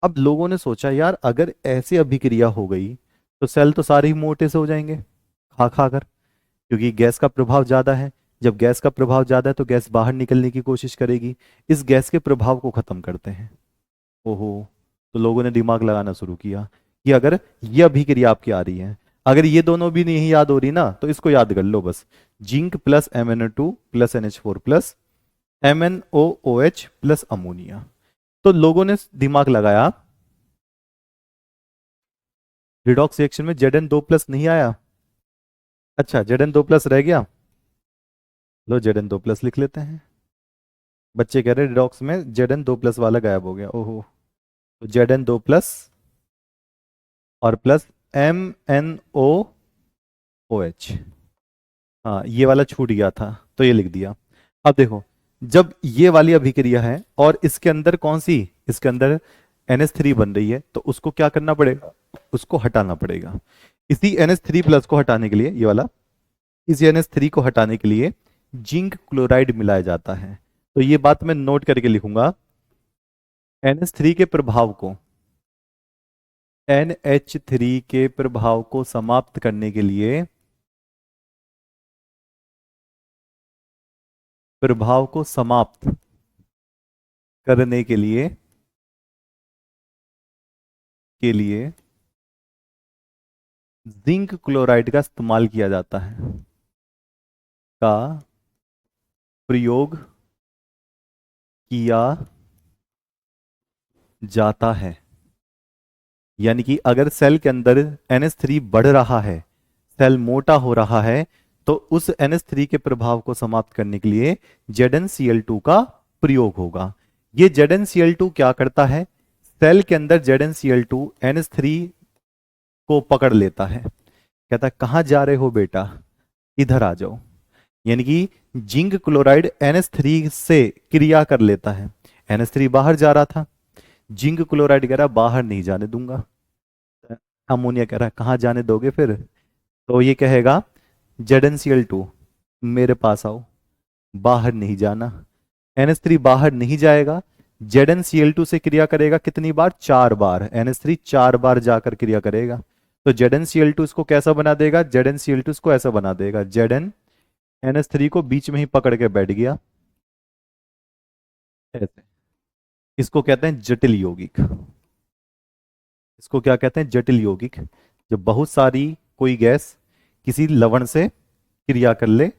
अब लोगों ने सोचा यार अगर ऐसी अभिक्रिया हो गई तो सेल तो सारे ही मोटे से हो जाएंगे खा खा कर, क्योंकि गैस का प्रभाव ज्यादा है। जब गैस का प्रभाव ज्यादा है तो गैस बाहर निकलने की कोशिश करेगी, इस गैस के प्रभाव को खत्म करते हैं। ओहो, तो लोगों ने दिमाग लगाना शुरू किया कि अगर ये अभिक्रिया आपकी आ रही है, अगर ये दोनों भी नहीं याद हो रही ना, तो इसको याद कर लो बस, zinc plus MnO2 plus NH4 plus MnOOH plus ammonia. तो लोगों ने दिमाग लगाया, रिडॉक्स रिएक्शन में Zn2+ नहीं आया। अच्छा, Zn2+ रह गया, लो Zn2+ लिख लेते हैं। बच्चे कह रहे रिडॉक्स में Zn2+ वाला गायब हो गया, ओहो। तो Zn2+ और प्लस MnOOH। हाँ ये वाला छूट गया था तो ये लिख दिया। अब देखो, जब ये वाली अभिक्रिया है और इसके अंदर कौन सी, इसके अंदर NH3 बन रही है, तो उसको क्या करना पड़ेगा, उसको हटाना पड़ेगा। इसी NH3+ को हटाने के लिए, ये वाला, इस NH3 को हटाने के लिए जिंक क्लोराइड मिलाया जाता है। तो ये बात मैं नोट करके लिखूंगा, NH3 के प्रभाव को, NH3 के प्रभाव को समाप्त करने के लिए, प्रभाव को समाप्त करने के लिए जिंक क्लोराइड का इस्तेमाल किया जाता है, का प्रयोग किया जाता है। यानी कि अगर सेल के अंदर NH3 बढ़ रहा है, सेल मोटा हो रहा है, तो उस NH3 के प्रभाव को समाप्त करने के लिए ZnCl2 का प्रयोग होगा। ये ZnCl2 क्या करता है, सेल के अंदर ZnCl2 NH3 को पकड़ लेता है, कहता है कहां जा रहे हो बेटा, इधर आ जाओ। यानी कि जिंक क्लोराइड NH3 से क्रिया कर लेता है। NH3 बाहर जा रहा था, जिंक क्लोराइड कह रहा बाहर नहीं जाने दूंगा। अमोनिया कह रहा है कहाँ जाने दोगे फिर, तो ये कहेगा ZnCl2 मेरे पास आओ, बाहर नहीं जाना। NH3 बाहर नहीं जाएगा, ZnCl2 से क्रिया करेगा कितनी बार, 4 बार। NH3 4 बार जाकर क्रिया करेगा, तो ZnCl2 इसको कैसा बना देगा, ZnCl2 इसको ऐसा बना देगा, Zn NH3 को बीच में ही पकड़ के बैठ गया ऐसे। इसको कहते हैं जटिल यौगिक। इसको क्या कहते हैं, जटिल यौगिक। जब बहुत सारी कोई गैस किसी लवण से क्रिया कर ले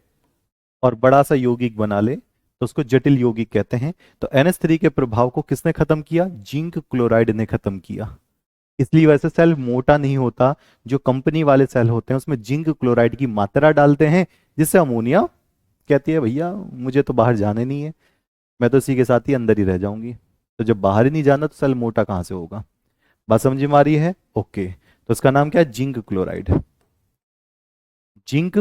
और बड़ा सा यौगिक बना ले, तो उसको जटिल यौगिक कहते हैं। तो NH3 के प्रभाव को किसने खत्म किया, जिंक क्लोराइड ने खत्म किया। इसलिए वैसे सेल मोटा नहीं होता, जो कंपनी वाले सेल होते हैं उसमें जिंक क्लोराइड की मात्रा डालते हैं, जिससे अमोनिया कहती है भैया मुझे तो बाहर जाने नहीं है, मैं तो इसी के साथ ही अंदर ही रह जाऊंगी। तो जब बाहर ही नहीं जाना तो सेल मोटा कहां से होगा। बात समझ में आ रही है, ओके। तो इसका नाम क्या है, zinc chloride, zinc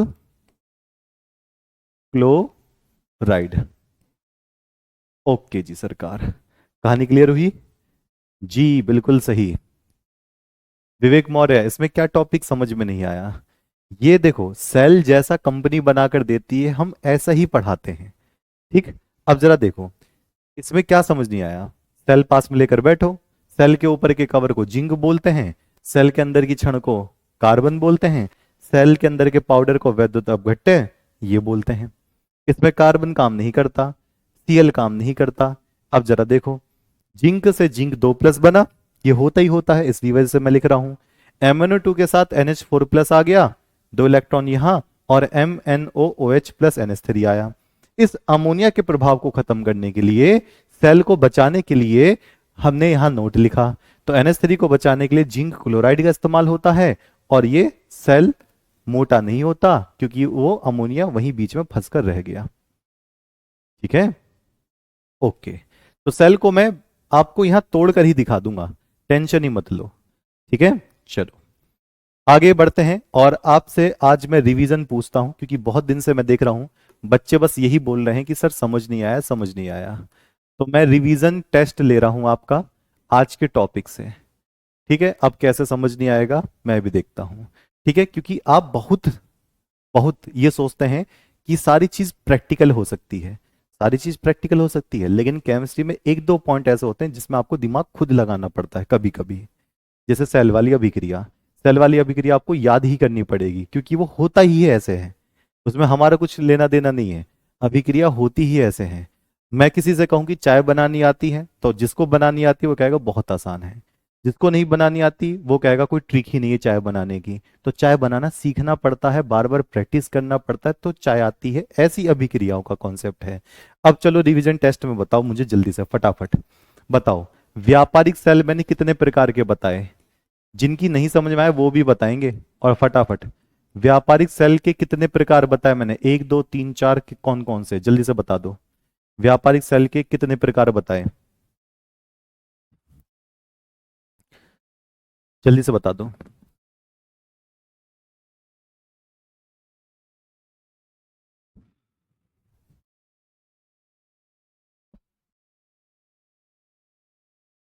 chloride. Okay जी सरकार, कहानी क्लियर हुई जी, बिल्कुल सही। विवेक मौर्य, इसमें क्या टॉपिक समझ में नहीं आया। ये देखो, सेल जैसा कंपनी बनाकर देती है हम ऐसा ही पढ़ाते हैं, ठीक। अब जरा देखो इसमें क्या समझ नहीं आया। सेल पास में लेकर बैठो, सेल के ऊपर के कवर को जिंक बोलते हैं, सेल के अंदर की छड़ को कार्बन बोलते हैं, सेल के अंदर के पाउडर को वैद्युत अपघट्य ये बोलते हैं। इसमें कार्बन काम नहीं करता, Cl काम नहीं करता। अब जरा देखो, जिंक से जिंक 2+ बना, ये होता ही होता है, इसलिए वजह से मैं लिख रहा हूं। MnO2 के साथ NH4+ आ गया, 2 इलेक्ट्रॉन यहां, और MnOOH प्लस NH3 आया। इस अमोनिया के प्रभाव को खत्म करने के लिए, सेल को बचाने के लिए हमने यहां नोट लिखा। तो NH3 को बचाने के लिए जिंक क्लोराइड का इस्तेमाल होता है, और ये सेल मोटा नहीं होता क्योंकि वो अमोनिया वहीं बीच में फंसकर रह गया, ठीक है, ओके। तो सेल को मैं आपको यहां तोड़कर ही दिखा दूंगा, टेंशन ही मत लो, ठीक है। चलो आगे बढ़ते हैं, और आपसे आज मैं रिवीजन पूछता हूं, क्योंकि बहुत दिन से मैं देख रहा हूं बच्चे बस यही बोल रहे हैं कि सर समझ नहीं आया, समझ नहीं आया। तो मैं रिवीजन टेस्ट ले रहा हूं आपका आज के टॉपिक से, ठीक है। अब कैसे समझ नहीं आएगा मैं भी देखता हूं, ठीक है, क्योंकि आप बहुत बहुत ये सोचते हैं कि सारी चीज प्रैक्टिकल हो सकती है, सारी चीज प्रैक्टिकल हो सकती है, लेकिन केमिस्ट्री में 1-2 पॉइंट ऐसे होते हैं जिसमें आपको दिमाग खुद लगाना पड़ता है कभी कभी। जैसे सेल वाली अभिक्रिया, सेल वाली अभिक्रिया आपको याद ही करनी पड़ेगी, क्योंकि वो होता ही है ऐसे है, उसमें हमारा कुछ लेना देना नहीं है, अभिक्रिया होती ही ऐसे है। मैं किसी से कहूं कि चाय बनानी आती है, तो जिसको बनानी आती है वो कहेगा बहुत आसान है, जिसको नहीं बनानी आती वो कहेगा कोई ट्रिक ही नहीं है चाय बनाने की। तो चाय बनाना सीखना पड़ता है, बार बार प्रैक्टिस करना पड़ता है, तो चाय आती है। ऐसी अभिक्रियाओं का कॉन्सेप्ट है। अब चलो रिवीजन टेस्ट में बताओ मुझे जल्दी से, फटाफट बताओ। व्यापारिक सेल मैंने कितने प्रकार के बताए, जिनकी नहीं समझ में आए वो भी बताएंगे, और फटाफट व्यापारिक सेल के कितने प्रकार बताए मैंने, 1 2 3 4 कौन कौन से, जल्दी से बता दो। व्यापारिक सेल के कितने प्रकार बताएं? जल्दी से बता दो।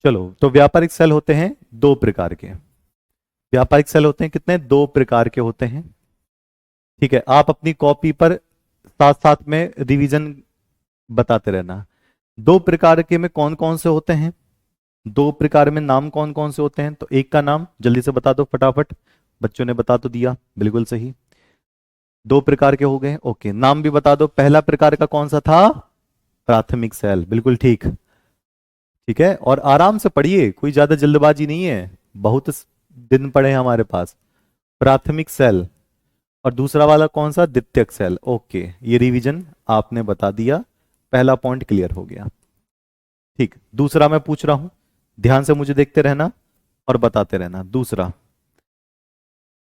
चलो, तो व्यापारिक सेल होते हैं दो प्रकार के। व्यापारिक सेल होते हैं कितने? दो प्रकार के होते हैं। ठीक है, आप अपनी कॉपी पर साथ साथ में रिवीजन बताते रहना। दो प्रकार के में कौन कौन से होते हैं? दो प्रकार में नाम कौन कौन से होते हैं? तो एक का नाम जल्दी से बता दो फटाफट। बच्चों ने बता तो दिया, बिल्कुल सही। दो प्रकार के हो गए, ओके। नाम भी बता दो, पहला प्रकार का कौन सा था? प्राथमिक सेल, बिल्कुल ठीक। ठीक है, और आराम से पढ़िए, कोई ज्यादा जल्दबाजी नहीं है। बहुत दिन पड़े हैं हमारे पास। प्राथमिक सेल। और दूसरा वाला कौन सा? द्वितीयक सेल। ओके, ये रिवीजन आपने बता दिया, पहला पॉइंट क्लियर हो गया। ठीक, दूसरा मैं पूछ रहा हूं, ध्यान से मुझे देखते रहना और बताते रहना। दूसरा,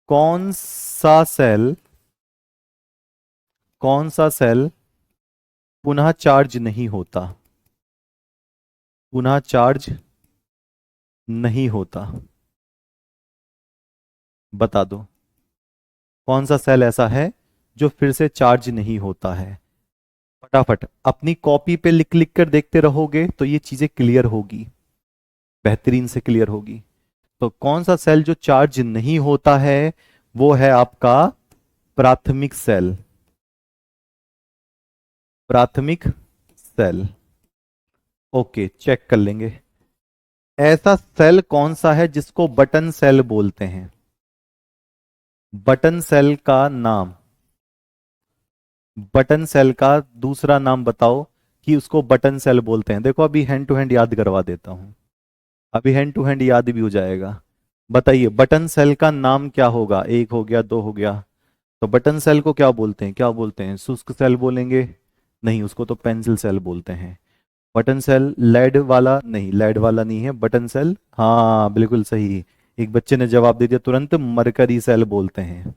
कौन सा सेल, कौन सा सेल पुनः चार्ज नहीं होता? पुनः चार्ज नहीं होता, बता दो। कौन सा सेल ऐसा है जो फिर से चार्ज नहीं होता है? फटाफट अपनी कॉपी पे लिख लिख कर देखते रहोगे तो ये चीजें क्लियर होगी, बेहतरीन से क्लियर होगी। तो कौन सा सेल जो चार्ज नहीं होता है? वो है आपका प्राथमिक सेल। प्राथमिक सेल। ओके, चेक कर लेंगे। ऐसा सेल कौन सा है जिसको बटन सेल बोलते हैं? बटन सेल का नाम, बटन सेल का दूसरा नाम बताओ कि उसको बटन सेल बोलते हैं। देखो अभी हैंड टू हैंड याद करवा देता हूं, अभी हैंड टू हैंड याद भी हो जाएगा। बताइए बटन सेल का नाम क्या होगा? एक हो गया, दो हो गया। तो बटन सेल को क्या बोलते हैं? क्या बोलते हैं? शुष्क सेल बोलेंगे? नहीं, उसको तो पेंसिल सेल बोलते हैं। बटन सेल लेड वाला? नहीं, लेड वाला नहीं है बटन सेल। हाँ बिल्कुल सही, एक बच्चे ने जवाब दे दिया तुरंत, मरकरी सेल बोलते हैं।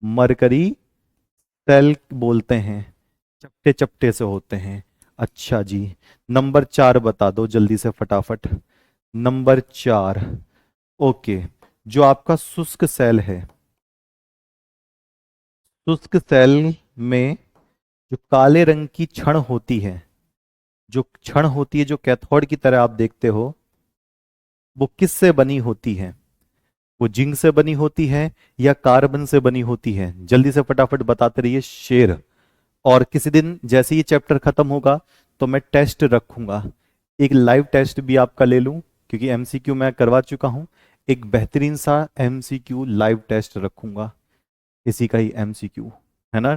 मरकरी सेल बोलते हैं, चपटे चपटे से होते हैं। अच्छा जी, नंबर 4 बता दो जल्दी से फटाफट। Number 4, okay. जो आपका शुष्क सेल है, शुष्क सेल में जो काले रंग की छड़ होती है, जो छड़ होती है जो कैथोड की तरह आप देखते हो, वो किस से बनी होती है? वो जिंक से बनी होती है या कार्बन से बनी होती है? जल्दी से फटाफट बताते रहिए शेर। और किसी दिन जैसे ये चैप्टर खत्म होगा तो मैं टेस्ट रखूंगा, एक लाइव टेस्ट भी आपका ले लूं, क्योंकि एमसीक्यू मैं करवा चुका हूं। एक बेहतरीन सा एमसीक्यू लाइव टेस्ट रखूंगा, इसी का ही एमसीक्यू है ना।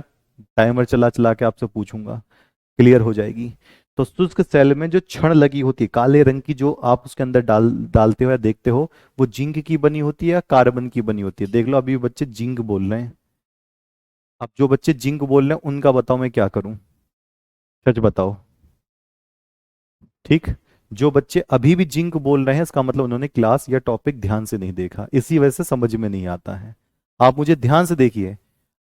टाइमर चला चला के आपसे पूछूंगा, क्लियर हो जाएगी। तो शुष्क सेल में जो छड़ लगी होती है काले रंग की, जो आप उसके अंदर डालते हुए देखते हो, वो जिंक की बनी होती है या कार्बन की बनी होती है? देख लो अभी बच्चे जिंक बोल रहे हैं। अब जो बच्चे जिंक बोल रहे हैं उनका बताओ मैं क्या करूं? सच बताओ। ठीक, जो बच्चे अभी भी जिंक बोल रहे हैं इसका मतलब उन्होंने क्लास या टॉपिक ध्यान से नहीं देखा, इसी वजह से समझ में नहीं आता है। आप मुझे ध्यान से देखिए,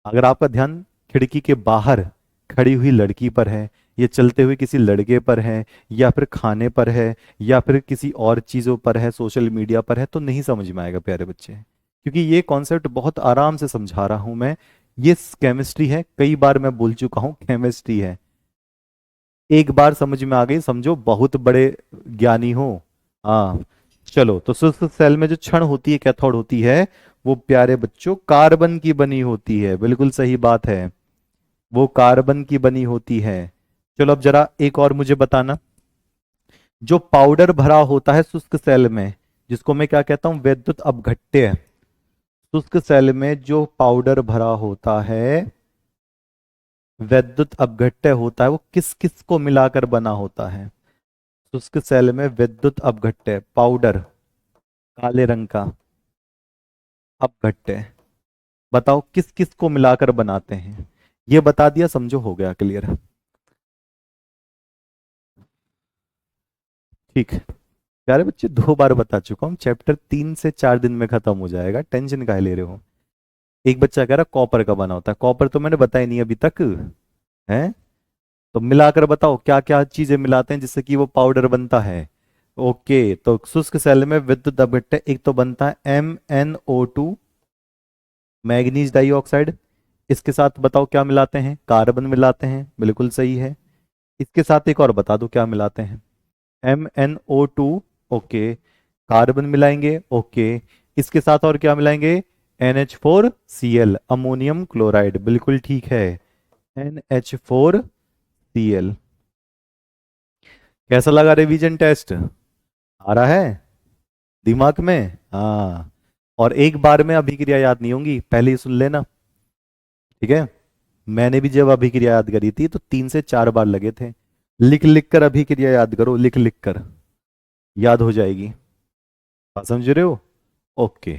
अगर आपका ध्यान खिड़की के बाहर खड़ी हुई लड़की पर है, या चलते हुए किसी लड़के पर है, या फिर खाने पर है, या फिर किसी और चीजों पर है, सोशल मीडिया पर है, तो नहीं समझ में आएगा प्यारे बच्चे, क्योंकि ये कॉन्सेप्ट बहुत आराम से समझा रहा हूं मैं। ये केमिस्ट्री है, कई बार मैं बोल चुका हूं केमिस्ट्री है। एक बार समझ में आ गई समझो बहुत बड़े ज्ञानी हो। हाँ, चलो। तो शुष्क सेल में जो छड़ होती है, कैथोड होती है, वो प्यारे बच्चों कार्बन की बनी होती है, बिल्कुल सही बात है, वो कार्बन की बनी होती है। चलो अब जरा एक और मुझे बताना, जो पाउडर भरा होता है शुष्क सेल में, जिसको मैं क्या कहता हूं? वैद्युत अपघट्य। शुष्क सेल में जो पाउडर भरा होता है, वैद्युत अपघट्य होता है, वो किस किस को मिलाकर बना होता है? शुष्क सेल में विद्युत अपघट्य पाउडर, काले रंग का अपघट्य, बताओ किस किस को मिलाकर बनाते हैं? ये बता दिया, समझो हो गया क्लियर। ठीक, प्यारे बच्चे 2 बार बता चुका हूँ, चैप्टर 3 से 4 दिन में खत्म हो जाएगा, टेंशन काहे ले रहे हो? एक बच्चा कह रहा कॉपर का बना होता है, कॉपर तो मैंने बताया नहीं अभी तक है। तो मिलाकर बताओ क्या क्या चीजें मिलाते हैं जिससे कि वो पाउडर बनता है। ओके, तो शुष्क सेल में विद्युत दाब घटते, एक तो बनता है MnO2, मैग्नीज डाइऑक्साइड। इसके साथ बताओ क्या मिलाते हैं, कार्बन मिलाते हैं, बिल्कुल सही है। इसके साथ एक और बता दो क्या मिलाते हैं, MnO2, ओके, कार्बन मिलाएंगे, ओके। इसके साथ और क्या मिलाएंगे, NH4Cl, अमोनियम क्लोराइड, बिल्कुल ठीक है, NH4Cl। कैसा लगा रिवीजन टेस्ट, आ रहा है दिमाग में? हाँ, और एक बार में अभिक्रिया याद नहीं होंगी, पहले ही सुन लेना, ठीक है। मैंने भी जब अभिक्रिया याद करी थी तो 3 से 4 बार लगे थे। लिख लिख कर अभिक्रिया याद करो, लिख लिख कर याद हो जाएगी। बात समझ रहे हो? ओके,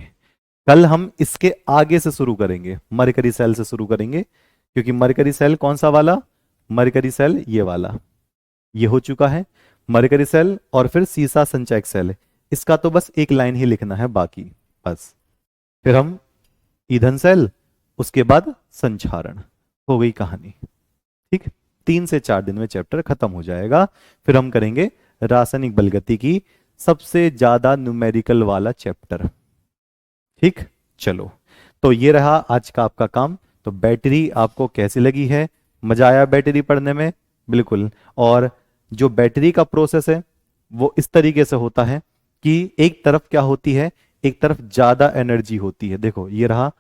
कल हम इसके आगे से शुरू करेंगे, मरकरी सेल से शुरू करेंगे, क्योंकि मरकरी सेल कौन सा वाला, मरकरी सेल ये वाला, ये हो चुका है मरकरी सेल, और फिर सीसा संचयक सेल, इसका तो बस एक लाइन ही लिखना है बाकी, बस। फिर हम ईंधन सेल, उसके बाद संक्षारण, हो गई कहानी, ठीक। 3 से 4 दिन में चैप्टर खत्म हो जाएगा। फिर हम करेंगे रासायनिक बलगति की सबसे ज्यादा न्यूमेरिकल वाला चैप्टर, ठीक। चलो, तो ये रहा आज का आपका काम। तो बैटरी आपको कैसी लगी है, मजा आया बैटरी पढ़ने में? बिल्कुल। और जो बैटरी का प्रोसेस है वो इस तरीके से होता है कि एक तरफ क्या होती है, एक तरफ ज्यादा एनर्जी होती है, देखो ये रहा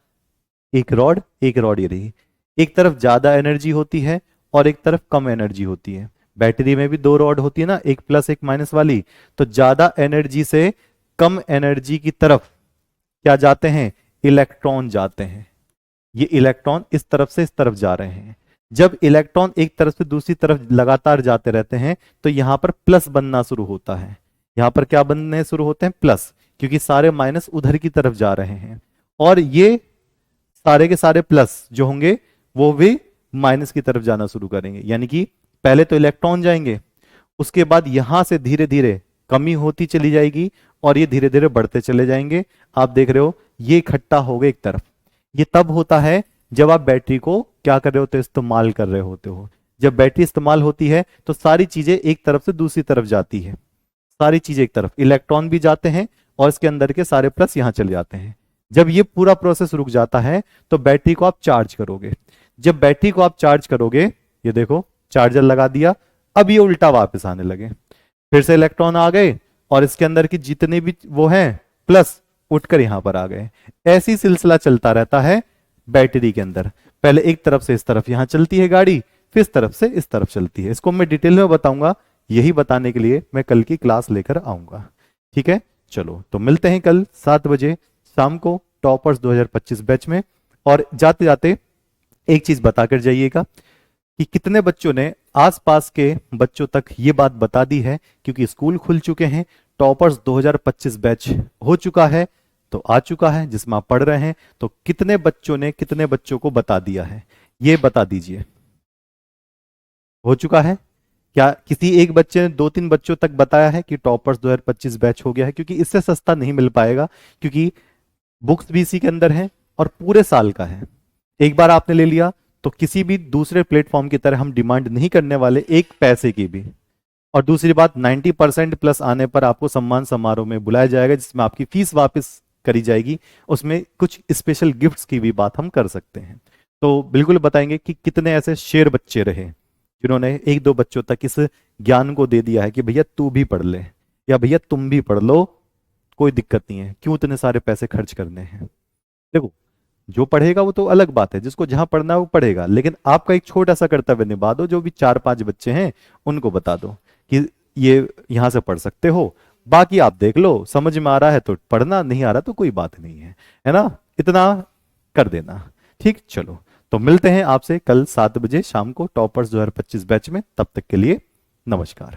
एक रॉड, एक रॉड ये रही, एक तरफ ज्यादा एनर्जी होती है और एक तरफ कम एनर्जी होती है। बैटरी में भी 2 रॉड होती है ना, एक प्लस एक माइनस वाली, तो ज्यादा एनर्जी से कम एनर्जी की तरफ क्या जाते हैं, इलेक्ट्रॉन जाते हैं। ये इलेक्ट्रॉन इस तरफ से इस तरफ जा रहे हैं। जब इलेक्ट्रॉन एक तरफ से दूसरी तरफ लगातार जाते रहते हैं तो यहां पर प्लस बनना शुरू होता है, यहां पर क्या बनने शुरू होते हैं, प्लस, क्योंकि सारे माइनस उधर की तरफ जा रहे हैं। और ये सारे के सारे प्लस जो होंगे वो भी माइनस की तरफ जाना शुरू करेंगे, यानी कि पहले तो इलेक्ट्रॉन जाएंगे, उसके बाद यहां से धीरे धीरे कमी होती चली जाएगी और ये धीरे धीरे बढ़ते चले जाएंगे। आप देख रहे हो ये इकट्ठा हो गए एक तरफ। ये तब होता है जब आप बैटरी को क्या कर रहे होते हो, इस्तेमाल कर रहे होते हो। जब बैटरी इस्तेमाल होती है तो सारी चीजें एक तरफ से दूसरी तरफ जाती है, सारी चीजें एक तरफ, इलेक्ट्रॉन भी जाते हैं और इसके अंदर के सारे प्लस यहां चले जाते हैं। जब ये पूरा प्रोसेस रुक जाता है तो बैटरी को आप चार्ज करोगे। जब बैटरी को आप चार्ज करोगे, ये देखो चार्जर लगा दिया, अब ये उल्टा वापस आने लगे, फिर से इलेक्ट्रॉन आ गए और इसके अंदर की जितने भी वो हैं प्लस उठकर यहां पर आ गए। ऐसी सिलसिला चलता रहता है बैटरी के अंदर। पहले एक तरफ से इस तरफ यहां चलती है गाड़ी, फिर इस तरफ से इस तरफ चलती है। इसको मैं डिटेल में बताऊंगा, यही बताने के लिए मैं कल की क्लास लेकर आऊंगा, ठीक है। चलो, तो मिलते हैं कल 7 बजे शाम को टॉपर्स 2025 बैच में। और जाते जाते एक चीज बताकर जाइएगा कि कितने बच्चों ने आसपास के बच्चों तक ये बात बता दी है, क्योंकि स्कूल खुल चुके हैं, टॉपर्स 2025 बैच हो चुका है, तो आ चुका है जिसमें आप पढ़ रहे हैं। तो कितने बच्चों ने कितने बच्चों को बता दिया है, ये बता दीजिए। हो चुका है क्या? किसी एक बच्चे ने 2-3 बच्चों तक बताया है कि टॉपर्स 2025 बैच हो गया है? क्योंकि इससे सस्ता नहीं मिल पाएगा, क्योंकि बुक्स भी इसी के अंदर है और पूरे साल का है। एक बार आपने ले लिया तो किसी भी दूसरे प्लेटफॉर्म की तरह हम डिमांड नहीं करने वाले एक पैसे की भी। और दूसरी बात, 90% प्लस आने पर आपको सम्मान समारोह में बुलाया जाएगा, जिसमें आपकी फीस वापस करी जाएगी, उसमें कुछ स्पेशल गिफ्ट्स की भी बात हम कर सकते हैं। तो बिल्कुल बताएंगे कि कितने ऐसे शेर बच्चे रहे जिन्होंने 1-2 बच्चों तक इस ज्ञान को दे दिया है कि भैया तू भी पढ़ ले, या भैया तुम भी पढ़ लो, कोई दिक्कत नहीं है, क्यों इतने सारे पैसे खर्च करने हैं। देखो, जो पढ़ेगा वो तो अलग बात है, जिसको जहां पढ़ना है वो पढ़ेगा, लेकिन आपका एक छोटा सा कर्तव्य निभा दो, जो भी 4-5 बच्चे हैं उनको बता दो कि ये यहां से पढ़ सकते हो, बाकी आप देख लो, समझ में आ रहा है तो पढ़ना, नहीं आ रहा तो कोई बात नहीं है ना, इतना कर देना, ठीक। चलो, तो मिलते हैं आपसे कल 7 बजे शाम को टॉपर्स 2025 बैच में, तब तक के लिए नमस्कार।